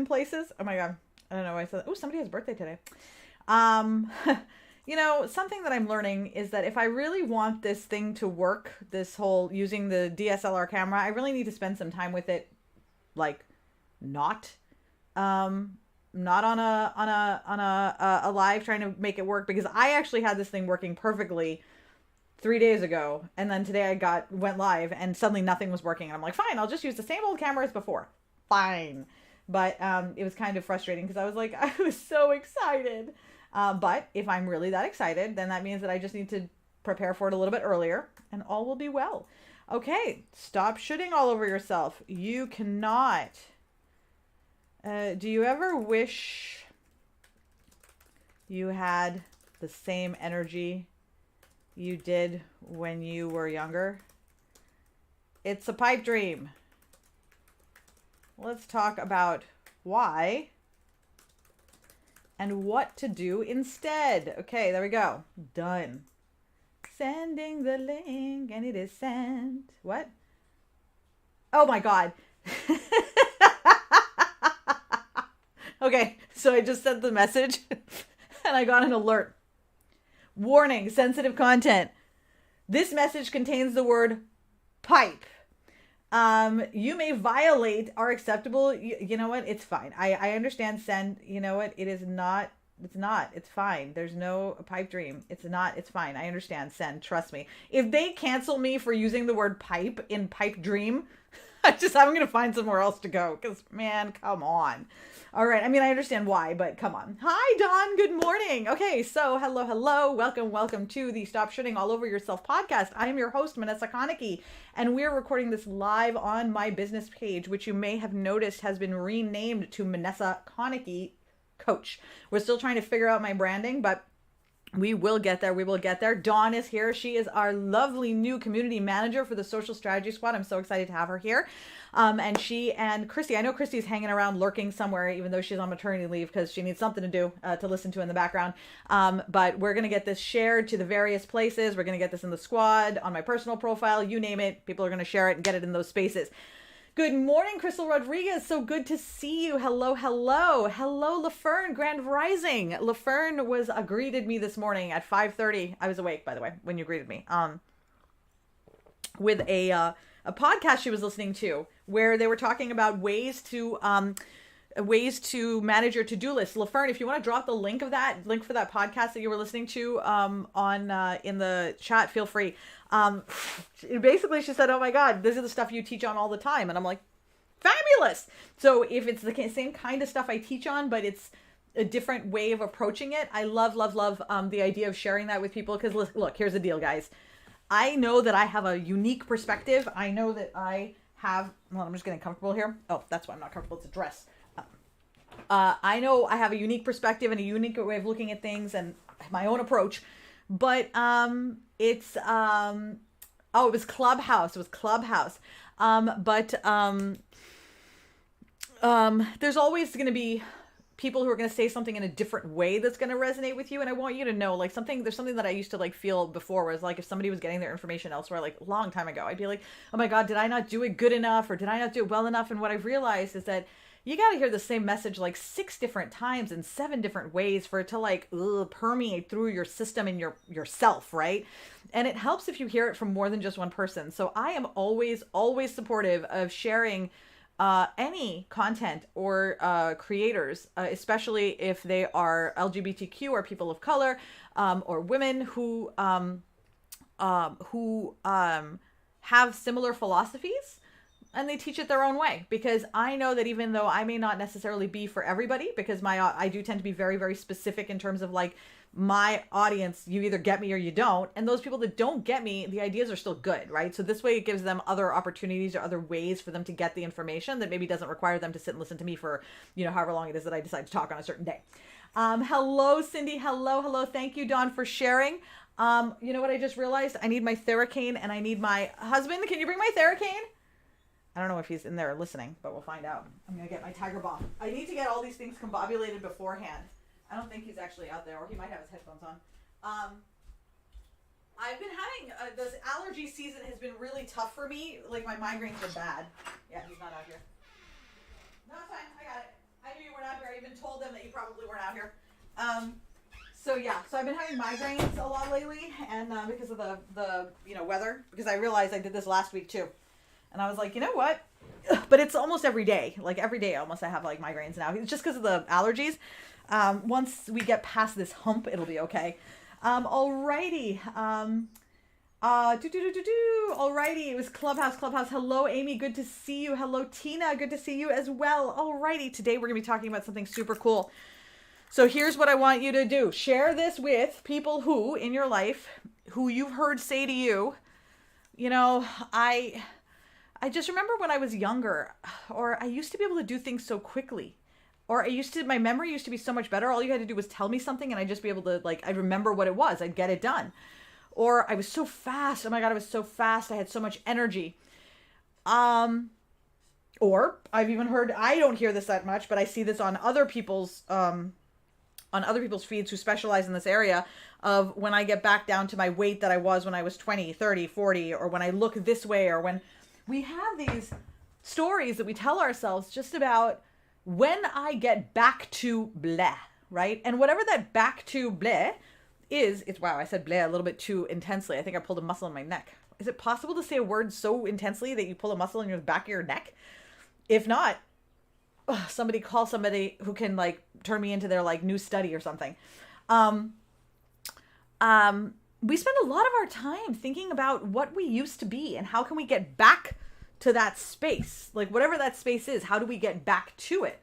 places. Oh my God. I don't know why I said that. Oh, somebody has a birthday today. Something that I'm learning is that if I really want this thing to work, this whole using the DSLR camera, I really need to spend some time with it, like not, not on a live trying to make it work, because I actually had this thing working perfectly 3 days ago, and then today I went live and suddenly nothing was working, and I'm like, fine, I'll just use the same old camera as before. Fine. But it was kind of frustrating because I was like, I was so excited. But if I'm really that excited, then that means that I just need to prepare for it a little bit earlier and all will be well. Okay, stop shooting all over yourself. You cannot. Do you ever wish you had the same energy you did when you were younger? It's a pipe dream. Let's talk about why and what to do instead. Okay, there we go. Done. Sending the link, and it is sent. What? Oh my God. Okay, so I just sent the message and I got an alert. Warning, sensitive content. This message contains the word pipe. You may violate our acceptable, you know what? It's fine. I understand send, you know what? It is not, it's fine. There's no pipe dream. It's fine. I understand send, trust me. If they cancel me for using the word pipe in pipe dream, I'm going to find somewhere else to go. Cause man, come on. All right. I mean, I understand why, but come on. Hi, Dawn. Good morning. Okay. So hello. Welcome to the Stop Shitting All Over Yourself podcast. I am your host, Manessa Konecki, and we're recording this live on my business page, which you may have noticed has been renamed to Manessa Konecki Coach. We're still trying to figure out my branding, but we will get there. Dawn is here. She is our lovely new community manager for the Social Strategy Squad. I'm so excited to have her here. And she and Christy, I know Christy's hanging around lurking somewhere, even though she's on maternity leave, because she needs something to do to listen to in the background. But we're going to get this shared to the various places. We're going to get this in the squad, on my personal profile, you name it. People are going to share it and get it in those spaces. Good morning, Crystal Rodriguez. So good to see you. Hello. Hello, LaFern, Grand Rising. LaFern greeted me this morning at 5:30. I was awake, by the way, when you greeted me. With a podcast she was listening to where they were talking about ways to manage your to-do list. LaFern, if you want to drop the link for that podcast that you were listening to in the chat, feel free. Basically she said, oh my God, this is the stuff you teach on all the time. And I'm like, fabulous. So if it's the same kind of stuff I teach on, but it's a different way of approaching it, I love the idea of sharing that with people. Because look, here's the deal, guys. I know that I have a unique perspective. I know that I have, well, I'm just getting comfortable here. Oh, that's why I'm not comfortable. It's a dress. I know I have a unique perspective and a unique way of looking at things and my own approach, but it was Clubhouse. There's always going to be people who are going to say something in a different way that's going to resonate with you. And I want you to know, like, there's something that I used to like feel before was like, if somebody was getting their information elsewhere, like a long time ago, I'd be like, oh my God, did I not do it good enough? Or did I not do it well enough? And what I've realized is that you got to hear the same message like 6 different times in 7 different ways for it to like permeate through your system and yourself, right? And it helps if you hear it from more than just one person. So I am always supportive of sharing any content or creators, especially if they are LGBTQ or people of color, or women who have similar philosophies. And they teach it their own way, because I know that even though I may not necessarily be for everybody, because I do tend to be very, very specific in terms of like my audience, you either get me or you don't. And those people that don't get me, the ideas are still good, right? So this way it gives them other opportunities or other ways for them to get the information that maybe doesn't require them to sit and listen to me for, however long it is that I decide to talk on a certain day. Hello, Cindy. Hello. Thank you, Dawn, for sharing. You know what I just realized? I need my Theracane and I need my husband. Can you bring my Theracane? I don't know if he's in there listening, but we'll find out. I'm going to get my Tiger Balm. I need to get all these things combobulated beforehand. I don't think he's actually out there, or he might have his headphones on. I've been having, this allergy season has been really tough for me. Like, my migraines are bad. Yeah, he's not out here. No, it's fine. I got it. I and told them that you probably weren't out here. So I've been having migraines a lot lately, and because of the weather, because I realized I did this last week too. And I was like, you know what? But it's almost every day. Like every day almost I have like migraines now. It's just because of the allergies. Once we get past this hump, it'll be okay. Alrighty. Alrighty. It was Clubhouse. Hello, Amy. Good to see you. Hello, Tina. Good to see you as well. Alrighty. Today we're going to be talking about something super cool. So here's what I want you to do. Share this with people who in your life, who you've heard say to you, I just remember when I was younger, or I used to be able to do things so quickly, or my memory used to be so much better. All you had to do was tell me something and I'd just be able to, I'd remember what it was. I'd get it done. Or I was so fast. Oh my God, I was so fast. I had so much energy. Or I've even heard, I don't hear this that much, but I see this on other people's feeds who specialize in this area of when I get back down to my weight that I was when I was 20, 30, 40, or when I look this way, or when we have these stories that we tell ourselves just about when I get back to bleh, right? And whatever that back to bleh is, wow, I said bleh a little bit too intensely. I think I pulled a muscle in my neck. Is it possible to say a word so intensely that you pull a muscle in your back of your neck? If not, somebody call somebody who can turn me into their new study or something. We spend a lot of our time thinking about what we used to be and how can we get back to that space, whatever that space is, how do we get back to it?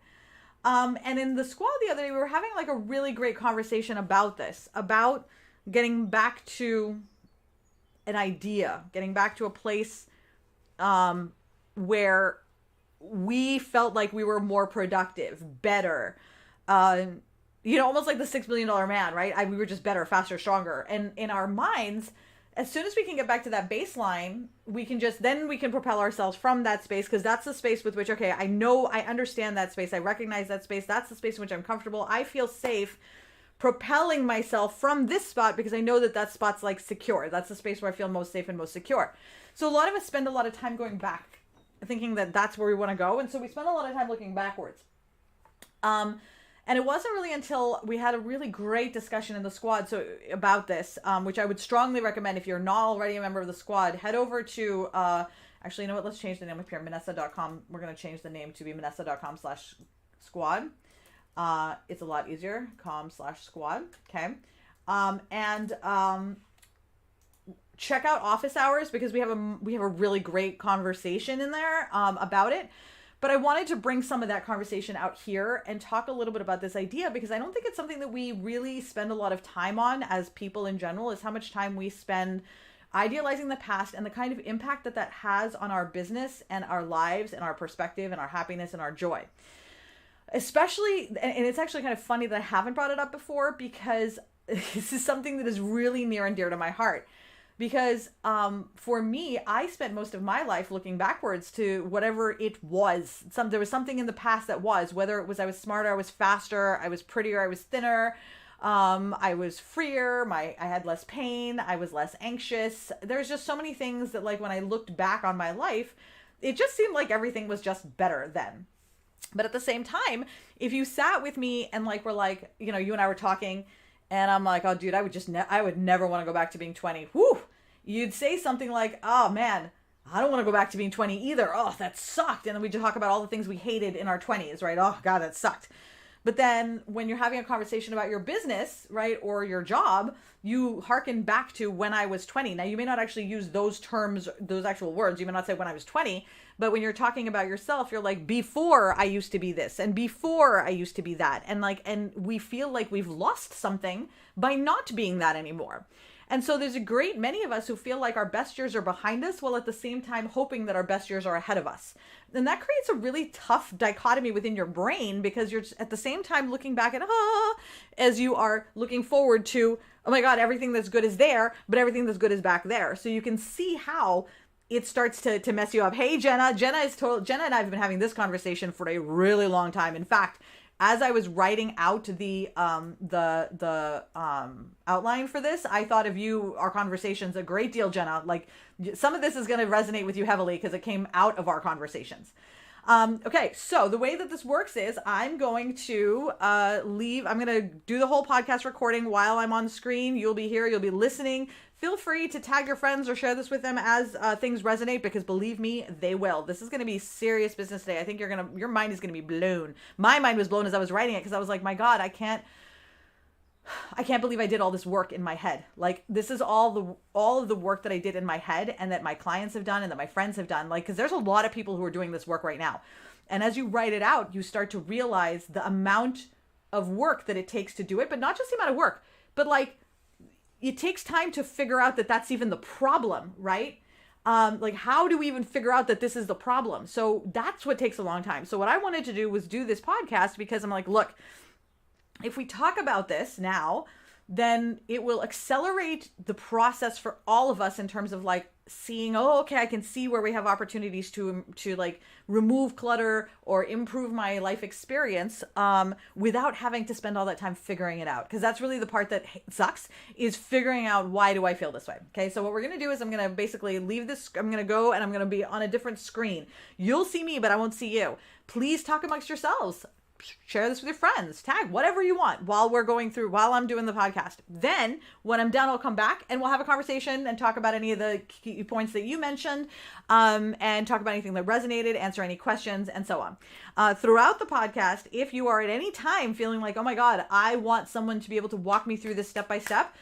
And in the squad the other day, we were having a really great conversation about this, about getting back to an idea, getting back to a place where we felt like we were more productive, better, almost like the $6 billion man, right? We were just better, faster, stronger. And in our minds, as soon as we can get back to that baseline, we can propel ourselves from that space, because that's the space with which, okay, I know, I understand that space. I recognize that space. That's the space in which I'm comfortable. I feel safe propelling myself from this spot because I know that spot's secure. That's the space where I feel most safe and most secure. So a lot of us spend a lot of time going back, thinking that that's where we want to go. And so we spend a lot of time looking backwards. And it wasn't really until we had a really great discussion in the squad about this, which I would strongly recommend. If you're not already a member of the squad, head over to, actually, you know what? Let's change the name up here, Manessa.com. We're going to change the name to be Manessa.com/squad. It's a lot easier, com/squad. Okay. Check out office hours, because we have a really great conversation in there, about it. But I wanted to bring some of that conversation out here and talk a little bit about this idea, because I don't think it's something that we really spend a lot of time on as people in general, is how much time we spend idealizing the past and the kind of impact that has on our business and our lives and our perspective and our happiness and our joy. Especially, and it's actually kind of funny that I haven't brought it up before, because this is something that is really near and dear to my heart. Because for me, I spent most of my life looking backwards to whatever it was. There was something in the past that was, whether it was I was smarter, I was faster, I was prettier, I was thinner, I was freer, I had less pain, I was less anxious. There's just so many things that when I looked back on my life, it just seemed like everything was just better then. But at the same time, if you sat with me and you and I were talking, and I'm like, oh, dude, I would never want to go back to being 20. Whew. You'd say something like, oh, man, I don't want to go back to being 20 either. Oh, that sucked. And then we just talk about all the things we hated in our 20s, right? Oh, God, that sucked. But then when you're having a conversation about your business, right, or your job, you hearken back to when I was 20. Now, you may not actually use those terms, those actual words. You may not say when I was 20. But when you're talking about yourself, you're like, before I used to be this, and before I used to be that. And we feel like we've lost something by not being that anymore. And so there's a great many of us who feel like our best years are behind us, while at the same time hoping that our best years are ahead of us. And that creates a really tough dichotomy within your brain, because you're at the same time looking back at, as you are looking forward to, oh my God, everything that's good is there, but everything that's good is back there. So you can see how it starts to mess you up. Hey, Jenna. Jenna and I have been having this conversation for a really long time. In fact, as I was writing out the outline for this, I thought of you, our conversations, a great deal, Jenna. Some of this is going to resonate with you heavily because it came out of our conversations. Okay, so the way that this works is I'm going to I'm going to do the whole podcast recording while I'm on screen. You'll be here, you'll be listening. Feel free to tag your friends or share this with them as things resonate, because believe me, they will. This is going to be serious business today. I think your mind is going to be blown. My mind was blown as I was writing it, because I was like, my God, I can't believe I did all this work in my head. Like, this is all of the work that I did in my head, and that my clients have done, and that my friends have done. Like, because there's a lot of people who are doing this work right now. And as you write it out, you start to realize the amount of work that it takes to do it, but not just the amount of work, but like, it takes time to figure out that that's even the problem, right? Like, how do we even figure out that this is the problem? So that's what takes a long time. So what I wanted to do was do this podcast, because I'm like, look, if we talk about this now, then it will accelerate the process for all of us in terms of like seeing, oh, okay, I can see where we have opportunities to like remove clutter or improve my life experience without having to spend all that time figuring it out. Because that's really the part that sucks, is figuring out, why do I feel this way? Okay, so what we're going to do is I'm going to basically leave this, I'm going to go and I'm going to be on a different screen. You'll see me, but I won't see you. Please talk amongst yourselves. Share this with your friends, tag whatever you want while I'm doing the podcast. Then when I'm done, I'll come back and we'll have a conversation and talk about any of the key points that you mentioned, and talk about anything that resonated, answer any questions, and so on. Throughout the podcast, if you are at any time feeling like, oh my God, I want someone to be able to walk me through this step by step,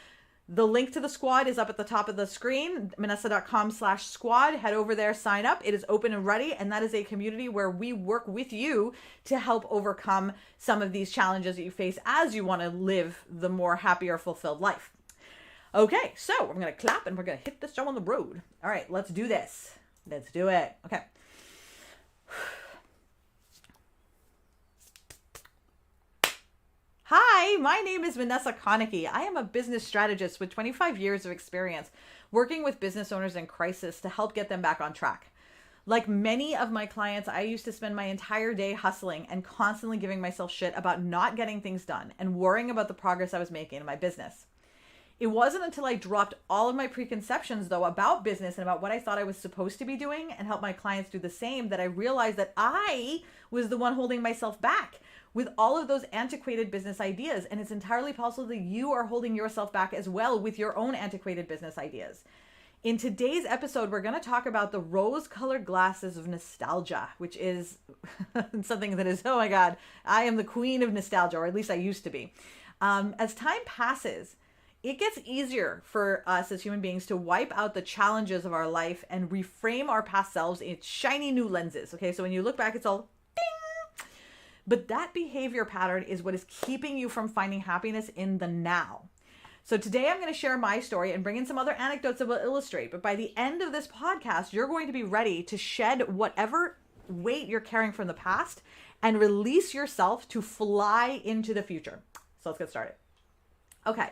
the link to the squad is up at the top of the screen, manessa.com/squad. Head over there, sign up. It is open and ready. And that is a community where we work with you to help overcome some of these challenges that you face as you want to live the more happier, fulfilled life. Okay, so we're going to clap and we're going to hit this show on the road. All right, let's do this. Let's do it. Okay. Hi, my name is Vanessa Konecki. I am a business strategist with 25 years of experience working with business owners in crisis to help get them back on track. Like many of my clients, I used to spend my entire day hustling and constantly giving myself shit about not getting things done and worrying about the progress I was making in my business. It wasn't until I dropped all of my preconceptions, though, about business and about what I thought I was supposed to be doing and help my clients do the same, that I realized that I was the one holding myself back with all of those antiquated business ideas. And it's entirely possible that you are holding yourself back as well with your own antiquated business ideas. In today's episode, we're going to talk about the rose-colored glasses of nostalgia, which is something that is, oh my God, I am the queen of nostalgia, or at least I used to be. As time passes, it gets easier for us as human beings to wipe out the challenges of our life and reframe our past selves in shiny new lenses. Okay, so when you look back, it's all ding. But that behavior pattern is what is keeping you from finding happiness in the now. So today I'm going to share my story and bring in some other anecdotes that will illustrate. But by the end of this podcast, you're going to be ready to shed whatever weight you're carrying from the past and release yourself to fly into the future. So let's get started. Okay.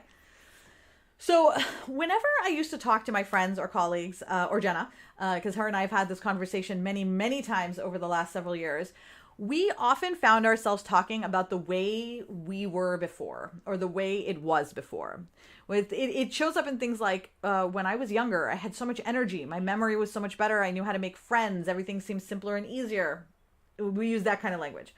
So whenever I used to talk to my friends or colleagues, or Jenna, because her and I have had this conversation many, many times over the last several years, we often found ourselves talking about the way we were before, or the way it was before. It shows up in things like when I was younger, I had so much energy. My memory was so much better. I knew how to make friends. Everything seemed simpler and easier. We use that kind of language.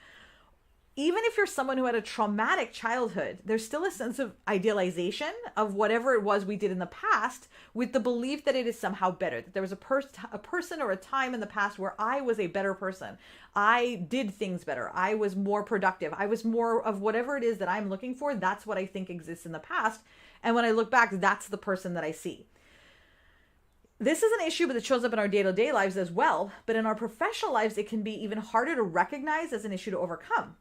Even if you're someone who had a traumatic childhood, there's still a sense of idealization of whatever it was we did in the past, with the belief that it is somehow better, that there was a person or a time in the past where I was a better person. I did things better. I was more productive. I was more of whatever it is that I'm looking for. That's what I think exists in the past. And when I look back, that's the person that I see. This is an issue, but it shows up in our day-to-day lives as well. But in our professional lives, it can be even harder to recognize as an issue to overcome.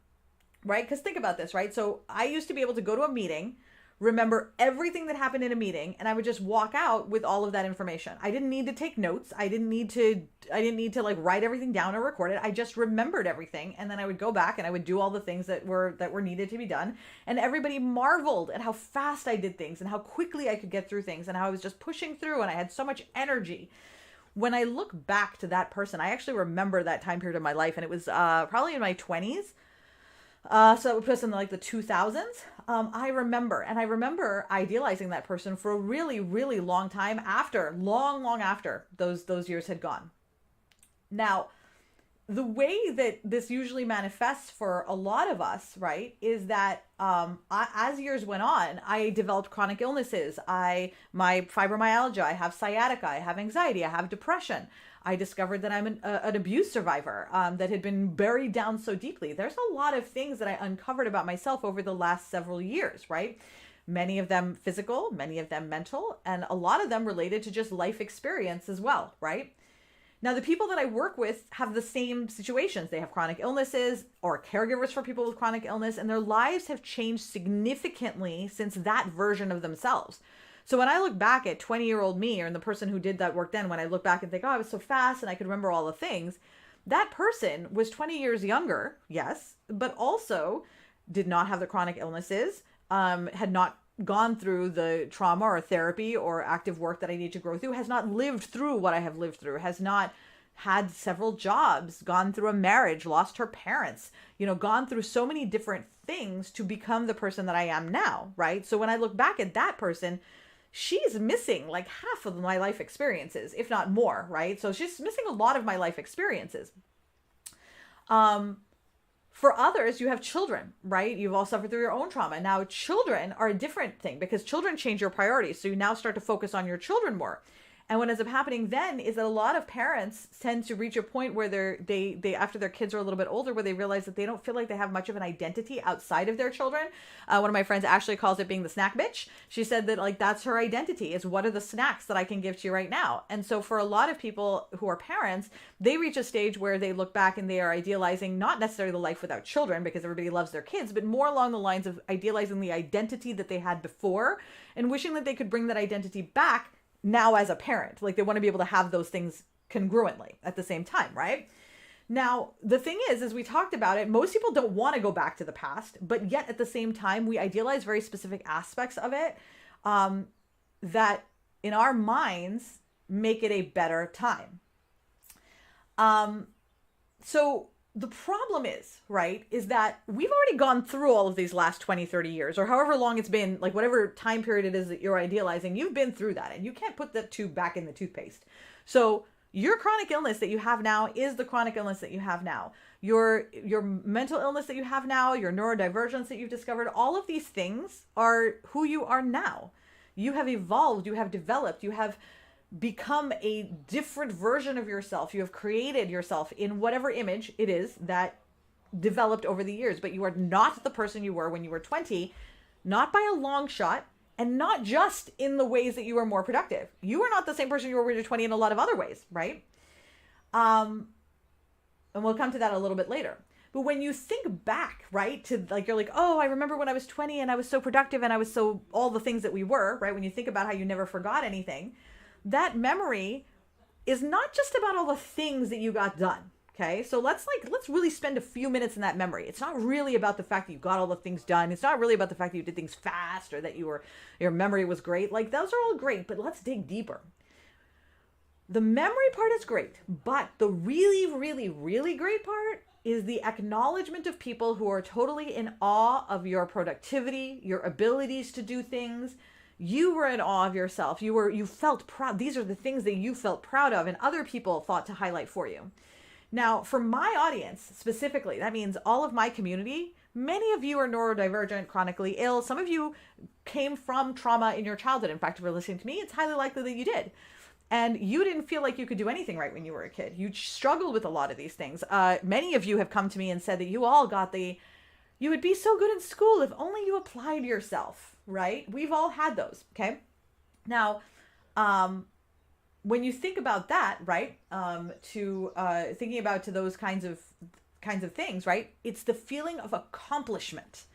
Right? Because think about this, right? So I used to be able to go to a meeting, remember everything that happened in a meeting, and I would just walk out with all of that information. I didn't need to take notes. I didn't need to like write everything down or record it. I just remembered everything. And then I would go back and I would do all the things that were needed to be done. And everybody marveled at how fast I did things and how quickly I could get through things and how I was just pushing through and I had so much energy. When I look back to that person, I actually remember that time period of my life, and it was probably in my 20s. So that would put us in like the 2000s. I remember idealizing that person for a really, really long time after, long after those years had gone. Now, the way that this usually manifests for a lot of us, right, is that as years went on, I developed chronic illnesses. My fibromyalgia, I have sciatica, I have anxiety, I have depression. I discovered that I'm an abuse survivor that had been buried down so deeply. There's a lot of things that I uncovered about myself over the last several years, right? Many of them physical, many of them mental, and a lot of them related to just life experience as well, right? Now, the people that I work with have the same situations. They have chronic illnesses or caregivers for people with chronic illness, and their lives have changed significantly since that version of themselves. So when I look back at 20-year-old me, or the person who did that work then, when I look back and think, oh, I was so fast and I could remember all the things, that person was 20 years younger, yes, but also did not have the chronic illnesses, had not gone through the trauma or therapy or active work that I need to grow through, has not lived through what I have lived through, has not had several jobs, gone through a marriage, lost her parents, gone through so many different things to become the person that I am now, right? So when I look back at that person, she's missing like half of my life experiences, if not more, right? So she's missing a lot of my life experiences. For others, you have children, right? You've all suffered through your own trauma. Now, children are a different thing because children change your priorities. So you now start to focus on your children more. And what ends up happening then is that a lot of parents tend to reach a point where they after their kids are a little bit older, where they realize that they don't feel like they have much of an identity outside of their children. One of my friends actually calls it being the snack bitch. She said that like that's her identity, is what are the snacks that I can give to you right now. And so for a lot of people who are parents, they reach a stage where they look back and they are idealizing not necessarily the life without children, because everybody loves their kids, but more along the lines of idealizing the identity that they had before and wishing that they could bring that identity back now as a parent. Like they want to be able to have those things congruently at the same time, right? Now, the thing is, as we talked about it, most people don't want to go back to the past, but yet at the same time, we idealize very specific aspects of it that in our minds make it a better time. So the problem is, right, is that we've already gone through all of these last 20, 30 years, or however long it's been, like whatever time period it is that you're idealizing, you've been through that, and you can't put the tube back in the toothpaste. So your chronic illness that you have now is the chronic illness that you have now. Your mental illness that you have now, your neurodivergence that you've discovered, all of these things are who you are now. You have evolved, you have developed, you have become a different version of yourself. You have created yourself in whatever image it is that developed over the years, but you are not the person you were when you were 20, not by a long shot, and not just in the ways that you were more productive. You are not the same person you were when you were 20 in a lot of other ways, right? And we'll come to that a little bit later. But when you think back, right, to like, you're like, oh, I remember when I was 20 and I was so productive and I was so all the things that we were, right? When you think about how you never forgot anything, that memory is not just about all the things that you got done. Okay. So let's really spend a few minutes in that memory. It's not really about the fact that you got all the things done. It's not really about the fact that you did things fast or that your memory was great. Like those are all great, but let's dig deeper. The memory part is great, but the really, really, really great part is the acknowledgement of people who are totally in awe of your productivity, your abilities to do things. You were in awe of yourself. You felt proud. These are the things that you felt proud of and other people thought to highlight for you. Now, for my audience specifically, that means all of my community, many of you are neurodivergent, chronically ill. Some of you came from trauma in your childhood. In fact, if you're listening to me, it's highly likely that you did. And you didn't feel like you could do anything right when you were a kid. You struggled with a lot of these things. Many of you have come to me and said that you all got you would be so good in school if only you applied yourself, right? We've all had those, okay? Now, when you think about that, right, thinking about to those kinds of things, right, it's the feeling of accomplishment,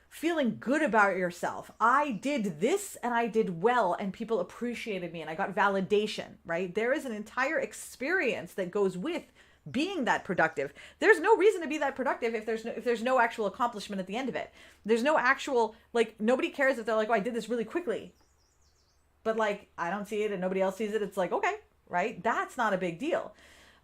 feeling good about yourself. I did this and I did well and people appreciated me and I got validation, right? There is an entire experience that goes with being that productive. There's no reason to be that productive if there's no actual accomplishment at the end of it. There's no actual, like, nobody cares if they're like, oh, I did this really quickly, but like, I don't see it and nobody else sees it. It's like, okay, right? That's not a big deal.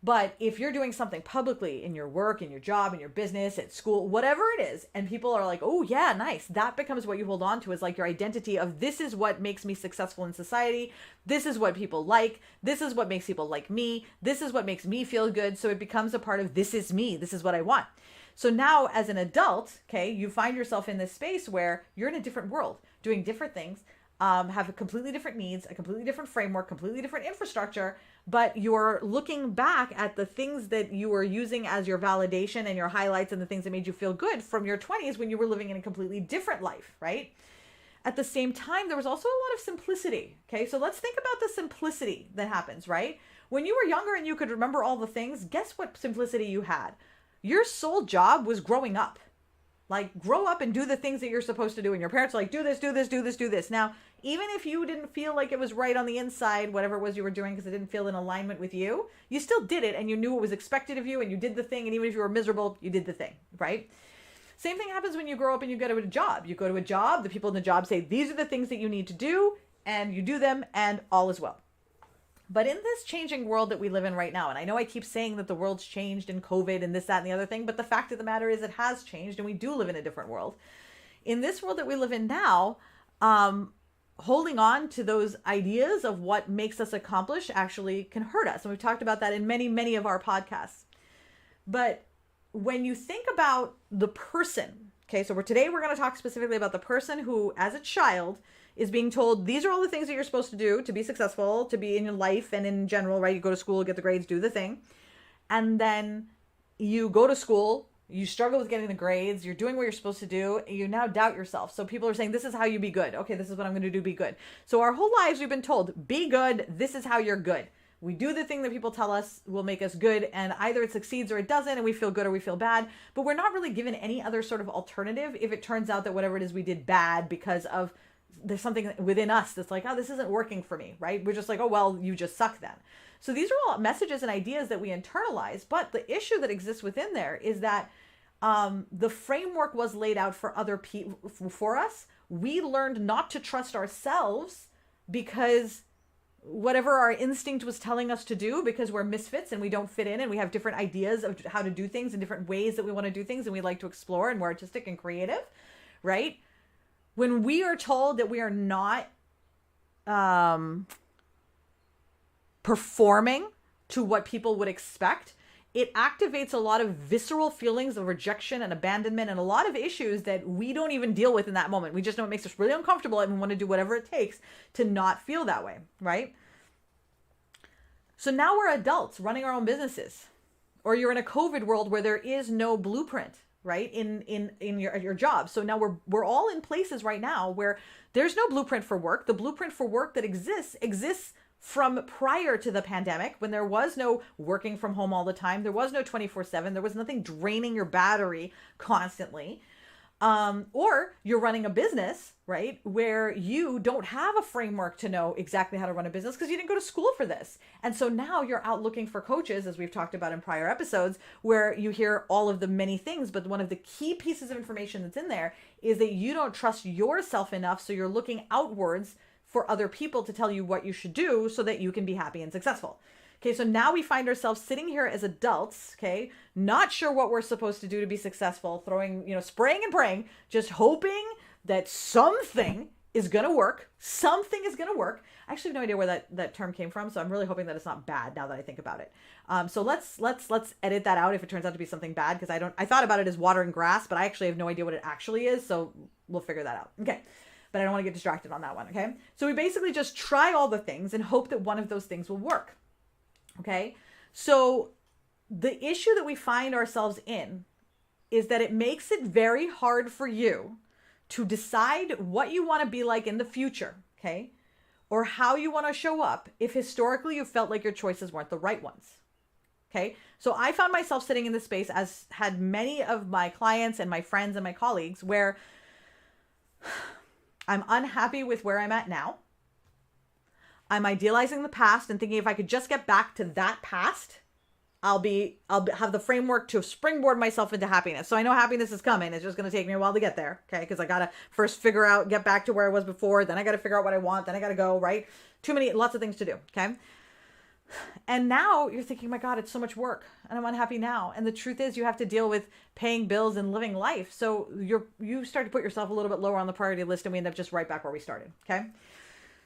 But if you're doing something publicly in your work, in your job, in your business, at school, whatever it is, and people are like, oh yeah, nice, that becomes what you hold on to as like your identity of this is what makes me successful in society. This is what people like. This is what makes people like me. This is what makes me feel good. So it becomes a part of this is me. This is what I want. So now as an adult, okay, you find yourself in this space where you're in a different world, doing different things, have a completely different needs, a completely different framework, completely different infrastructure, but you're looking back at the things that you were using as your validation and your highlights and the things that made you feel good from your 20s when you were living in a completely different life, right? At the same time, there was also a lot of simplicity, okay? So let's think about the simplicity that happens, right? When you were younger and you could remember all the things, guess what simplicity you had? Your sole job was growing up. Like, grow up and do the things that you're supposed to do. And your parents are like, do this, do this, do this, do this. Now, even if you didn't feel like it was right on the inside, whatever it was you were doing, because it didn't feel in alignment with you, you still did it and you knew what was expected of you and you did the thing. And even if you were miserable, you did the thing, right? Same thing happens when you grow up and you go to a job. You go to a job, the people in the job say, these are the things that you need to do, and you do them, and all is well. But in this changing world that we live in right now, and I know I keep saying that the world's changed in COVID and this, that, and the other thing, but the fact of the matter is it has changed and we do live in a different world. In this world that we live in now, holding on to those ideas of what makes us accomplish actually can hurt us. And we've talked about that in many, many of our podcasts. But when you think about the person, okay, so today we're going to talk specifically about the person who, as a child, is being told, these are all the things that you're supposed to do to be successful, to be in your life and in general, right? You go to school, get the grades, do the thing. And then you go to school, you struggle with getting the grades, you're doing what you're supposed to do, and you now doubt yourself. So people are saying, this is how you be good. Okay, this is what I'm going to do, be good. So our whole lives we've been told, be good, this is how you're good. We do the thing that people tell us will make us good, and either it succeeds or it doesn't, and we feel good or we feel bad. But we're not really given any other sort of alternative if it turns out that whatever it is we did bad because of there's something within us that's like, oh, this isn't working for me, right? We're just like, oh, well, you just suck then. So these are all messages and ideas that we internalize. But the issue that exists within there is that the framework was laid out for other people, for us. We learned not to trust ourselves because whatever our instinct was telling us to do, because we're misfits and we don't fit in and we have different ideas of how to do things and different ways that we want to do things and we like to explore and we're artistic and creative, right? When we are told that we are not performing to what people would expect, it activates a lot of visceral feelings of rejection and abandonment and a lot of issues that we don't even deal with in that moment. We just know it makes us really uncomfortable and we want to do whatever it takes to not feel that way, right? So now we're adults running our own businesses, or you're in a COVID world where there is no blueprint, right? In your job. So now we're all in places right now where there's no blueprint for work. The blueprint for work that exists from prior to the pandemic, when there was no working from home all the time. There was no 24/7. There was nothing draining your battery constantly. Or you're running a business, right, where you don't have a framework to know exactly how to run a business because you didn't go to school for this. And so now you're out looking for coaches, as we've talked about in prior episodes, where you hear all of the many things. But one of the key pieces of information that's in there is that you don't trust yourself enough. So you're looking outwards for other people to tell you what you should do so that you can be happy and successful. Okay, so now we find ourselves sitting here as adults, okay, not sure what we're supposed to do to be successful, throwing, spraying and praying, just hoping that something is going to work. Something is going to work. I actually have no idea where that term came from, so I'm really hoping that it's not bad now that I think about it. So let's edit that out if it turns out to be something bad, because I thought about it as watering grass, but I actually have no idea what it actually is, so we'll figure that out. Okay. But I don't want to get distracted on that one, okay? So we basically just try all the things and hope that one of those things will work. Okay, so the issue that we find ourselves in is that it makes it very hard for you to decide what you want to be like in the future, okay, or how you want to show up if historically you felt like your choices weren't the right ones. Okay, so I found myself sitting in this space, as had many of my clients and my friends and my colleagues, where I'm unhappy with where I'm at now. I'm idealizing the past and thinking if I could just get back to that past, I'll have the framework to springboard myself into happiness. So I know happiness is coming. It's just going to take me a while to get there. Okay. Because I got to first get back to where I was before. Then I got to figure out what I want. Then I got to go, right? Lots of things to do. Okay. And now you're thinking, my God, it's so much work and I'm unhappy now. And the truth is you have to deal with paying bills and living life. So you start to put yourself a little bit lower on the priority list and we end up just right back where we started. Okay.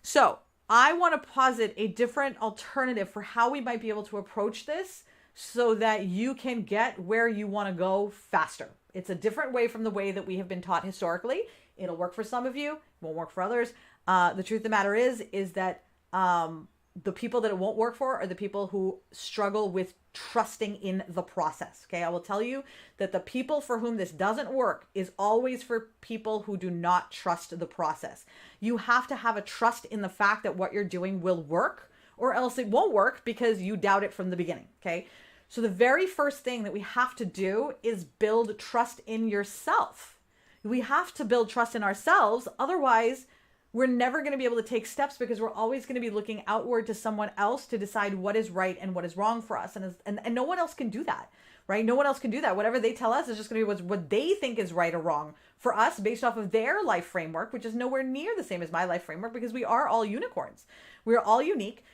So I want to posit a different alternative for how we might be able to approach this so that you can get where you want to go faster. It's a different way from the way that we have been taught historically. It'll work for some of you, won't work for others. The truth of the matter is that the people that it won't work for are the people who struggle with trusting in the process. Okay, I will tell you that the people for whom this doesn't work is always for people who do not trust the process. You have to have a trust in the fact that what you're doing will work, or else it won't work because you doubt it from the beginning. Okay, so the very first thing that we have to do is build trust in yourself. We have to build trust in ourselves. Otherwise, we're never going to be able to take steps because we're always going to be looking outward to someone else to decide what is right and what is wrong for us. And no one else can do that, right? No one else can do that. Whatever they tell us is just going to be what they think is right or wrong for us based off of their life framework, which is nowhere near the same as my life framework because we are all unicorns. We're all unique,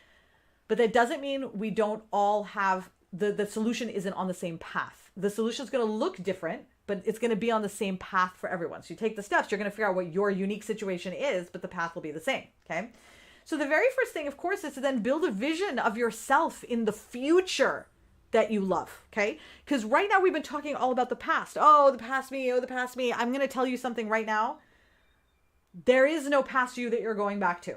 but that doesn't mean we don't all have the solution isn't on the same path. The solution is going to look different, but it's going to be on the same path for everyone. So you take the steps, you're going to figure out what your unique situation is, but the path will be the same. Okay. So the very first thing, of course, is to then build a vision of yourself in the future that you love. Okay. Because right now we've been talking all about the past. Oh, the past me. Oh, the past me. I'm going to tell you something right now. There is no past you that you're going back to.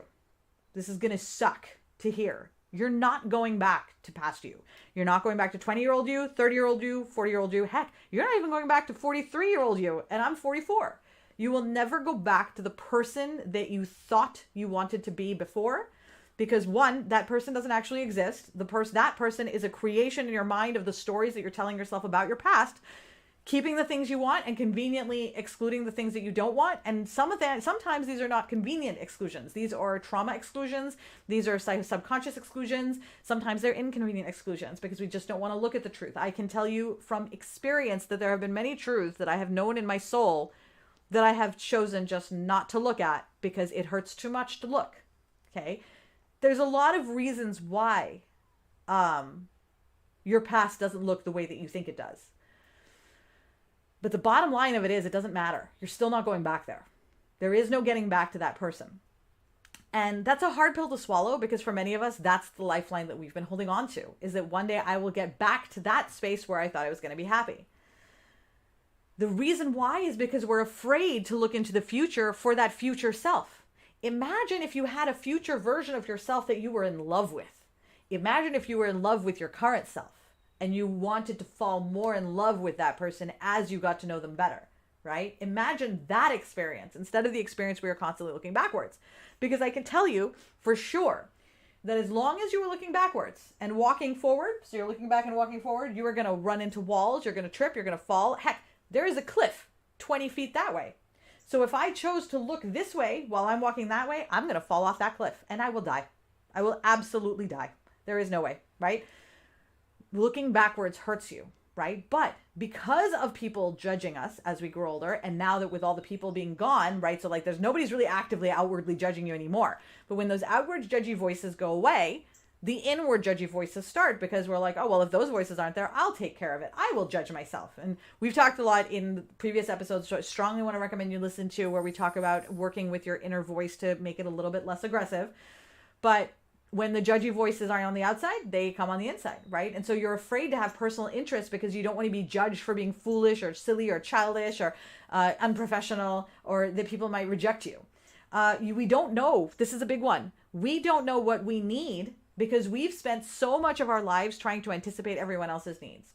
This is going to suck to hear. You're not going back to past you. You're not going back to 20-year-old you, 30-year-old you, 40-year-old you. Heck, you're not even going back to 43-year-old you, and I'm 44. You will never go back to the person that you thought you wanted to be before because one, that person doesn't actually exist. That person is a creation in your mind of the stories that you're telling yourself about your past, keeping the things you want and conveniently excluding the things that you don't want. And sometimes these are not convenient exclusions. These are trauma exclusions. These are subconscious exclusions. Sometimes they're inconvenient exclusions because we just don't want to look at the truth. I can tell you from experience that there have been many truths that I have known in my soul that I have chosen just not to look at because it hurts too much to look. Okay. There's a lot of reasons why your past doesn't look the way that you think it does. But the bottom line of it is it doesn't matter. You're still not going back there. There is no getting back to that person. And that's a hard pill to swallow because for many of us, that's the lifeline that we've been holding on to, is that one day I will get back to that space where I thought I was going to be happy. The reason why is because we're afraid to look into the future for that future self. Imagine if you had a future version of yourself that you were in love with. Imagine if you were in love with your current self. And you wanted to fall more in love with that person as you got to know them better, right? Imagine that experience instead of the experience where you're constantly looking backwards. Because I can tell you for sure that as long as you were looking backwards and walking forward, so you're looking back and walking forward, you are going to run into walls, you're going to trip, you're going to fall. Heck, there is a cliff 20 feet that way. So if I chose to look this way while I'm walking that way, I'm going to fall off that cliff and I will die. I will absolutely die. There is no way, right? Looking backwards hurts you, right? But because of people judging us as we grow older, and now that with all the people being gone, right? So like nobody's really actively outwardly judging you anymore. But when those outward judgy voices go away, the inward judgy voices start because we're like, oh, well, if those voices aren't there, I'll take care of it. I will judge myself. And we've talked a lot in previous episodes, so I strongly want to recommend you listen to where we talk about working with your inner voice to make it a little bit less aggressive. But when the judgy voices aren't on the outside, they come on the inside, right? And so you're afraid to have personal interest because you don't want to be judged for being foolish or silly or childish or unprofessional, or that people might reject you. We don't know. This is a big one. We don't know what we need because we've spent so much of our lives trying to anticipate everyone else's needs.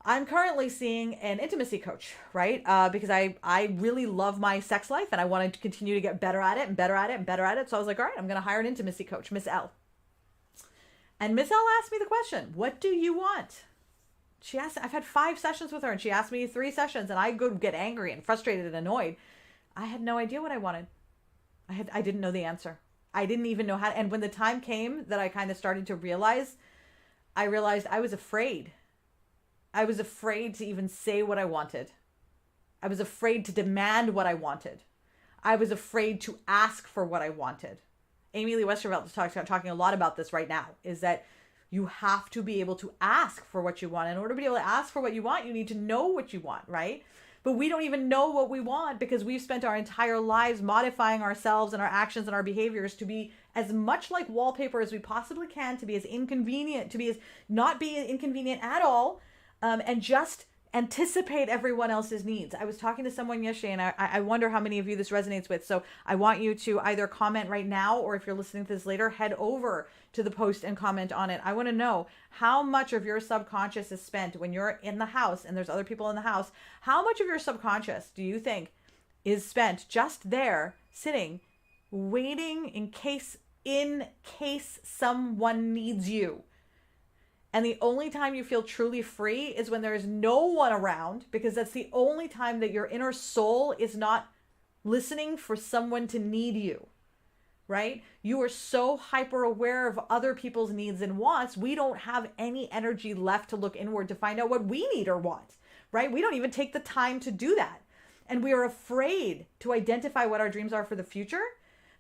I'm currently seeing an intimacy coach, right? Because I really love my sex life and I wanted to continue to get better at it and better at it and better at it. So I was like, all right, I'm going to hire an intimacy coach, Miss L. And Miss L asked me the question, what do you want? She asked, I've had 5 sessions with her and she asked me 3 sessions and I would get angry and frustrated and annoyed. I had no idea what I wanted. I didn't know the answer. I didn't even know how to, and when the time came that I kind of started to realize, I realized I was afraid. I was afraid to even say what I wanted. I was afraid to demand what I wanted. I was afraid to ask for what I wanted. Amy Lee Westervelt is talking a lot about this right now, is that you have to be able to ask for what you want. In order to be able to ask for what you want, you need to know what you want, right? But we don't even know what we want because we've spent our entire lives modifying ourselves and our actions and our behaviors to be as much like wallpaper as we possibly can, to be as inconvenient, to be as not be inconvenient at all, and just anticipate everyone else's needs. I was talking to someone yesterday, and I wonder how many of you this resonates with. So I want you to either comment right now, or if you're listening to this later, head over to the post and comment on it. I want to know how much of your subconscious is spent when you're in the house and there's other people in the house. How much of your subconscious do you think is spent just there, sitting, waiting in case someone needs you? And the only time you feel truly free is when there is no one around, because that's the only time that your inner soul is not listening for someone to need you, right? You are so hyper aware of other people's needs and wants. We don't have any energy left to look inward to find out what we need or want, right? We don't even take the time to do that. And we are afraid to identify what our dreams are for the future,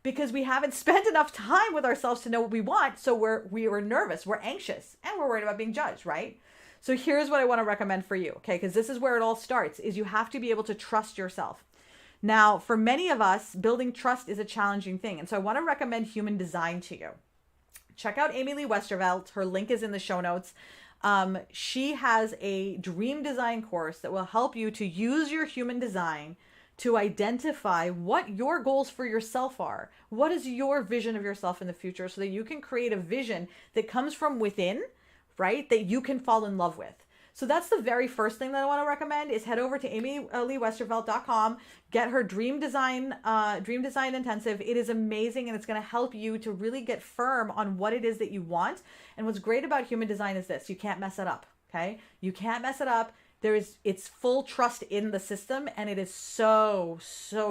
because we haven't spent enough time with ourselves to know what we want. So we are nervous, we're anxious, and we're worried about being judged, right? So here's what I want to recommend for you, okay? Because this is where it all starts, is you have to be able to trust yourself. Now, for many of us, building trust is a challenging thing. And so I want to recommend human design to you. Check out Amy Lee Westervelt. Her link is in the show notes. She has a dream design course that will help you to use your human design to identify what your goals for yourself are. What is your vision of yourself in the future, so that you can create a vision that comes from within, right? That you can fall in love with. So that's the very first thing that I want to recommend, is head over to amyleewestervelt.com, get her Dream Design Intensive. It is amazing, and it's going to help you to really get firm on what it is that you want. And what's great about human design is this: you can't mess it up, okay? You can't mess it up. It's full trust in the system, and it is so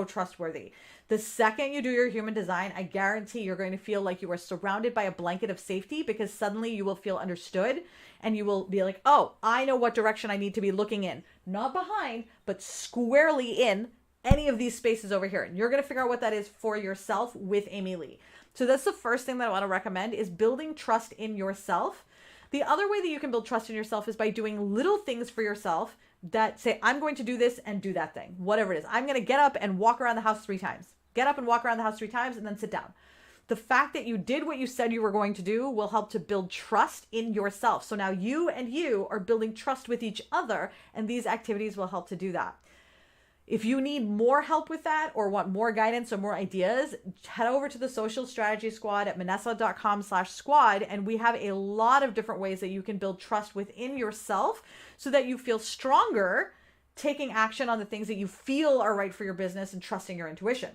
trustworthy. The second you do your human design, I guarantee you're going to feel like you are surrounded by a blanket of safety, because suddenly you will feel understood, and you will be like, oh, I know what direction I need to be looking in. Not behind, but squarely in any of these spaces over here. And you're going to figure out what that is for yourself with Amy Lee. So that's the first thing that I want to recommend, is building trust in yourself. The other way that you can build trust in yourself is by doing little things for yourself that say, I'm going to do this and do that thing, whatever it is. I'm going to get up and walk around the house 3 times. Get up and walk around the house 3 times and then sit down. The fact that you did what you said you were going to do will help to build trust in yourself. So now you and you are building trust with each other, and these activities will help to do that. If you need more help with that, or want more guidance or more ideas, head over to the Social Strategy Squad at manessa.com/squad. And we have a lot of different ways that you can build trust within yourself, so that you feel stronger taking action on the things that you feel are right for your business and trusting your intuition.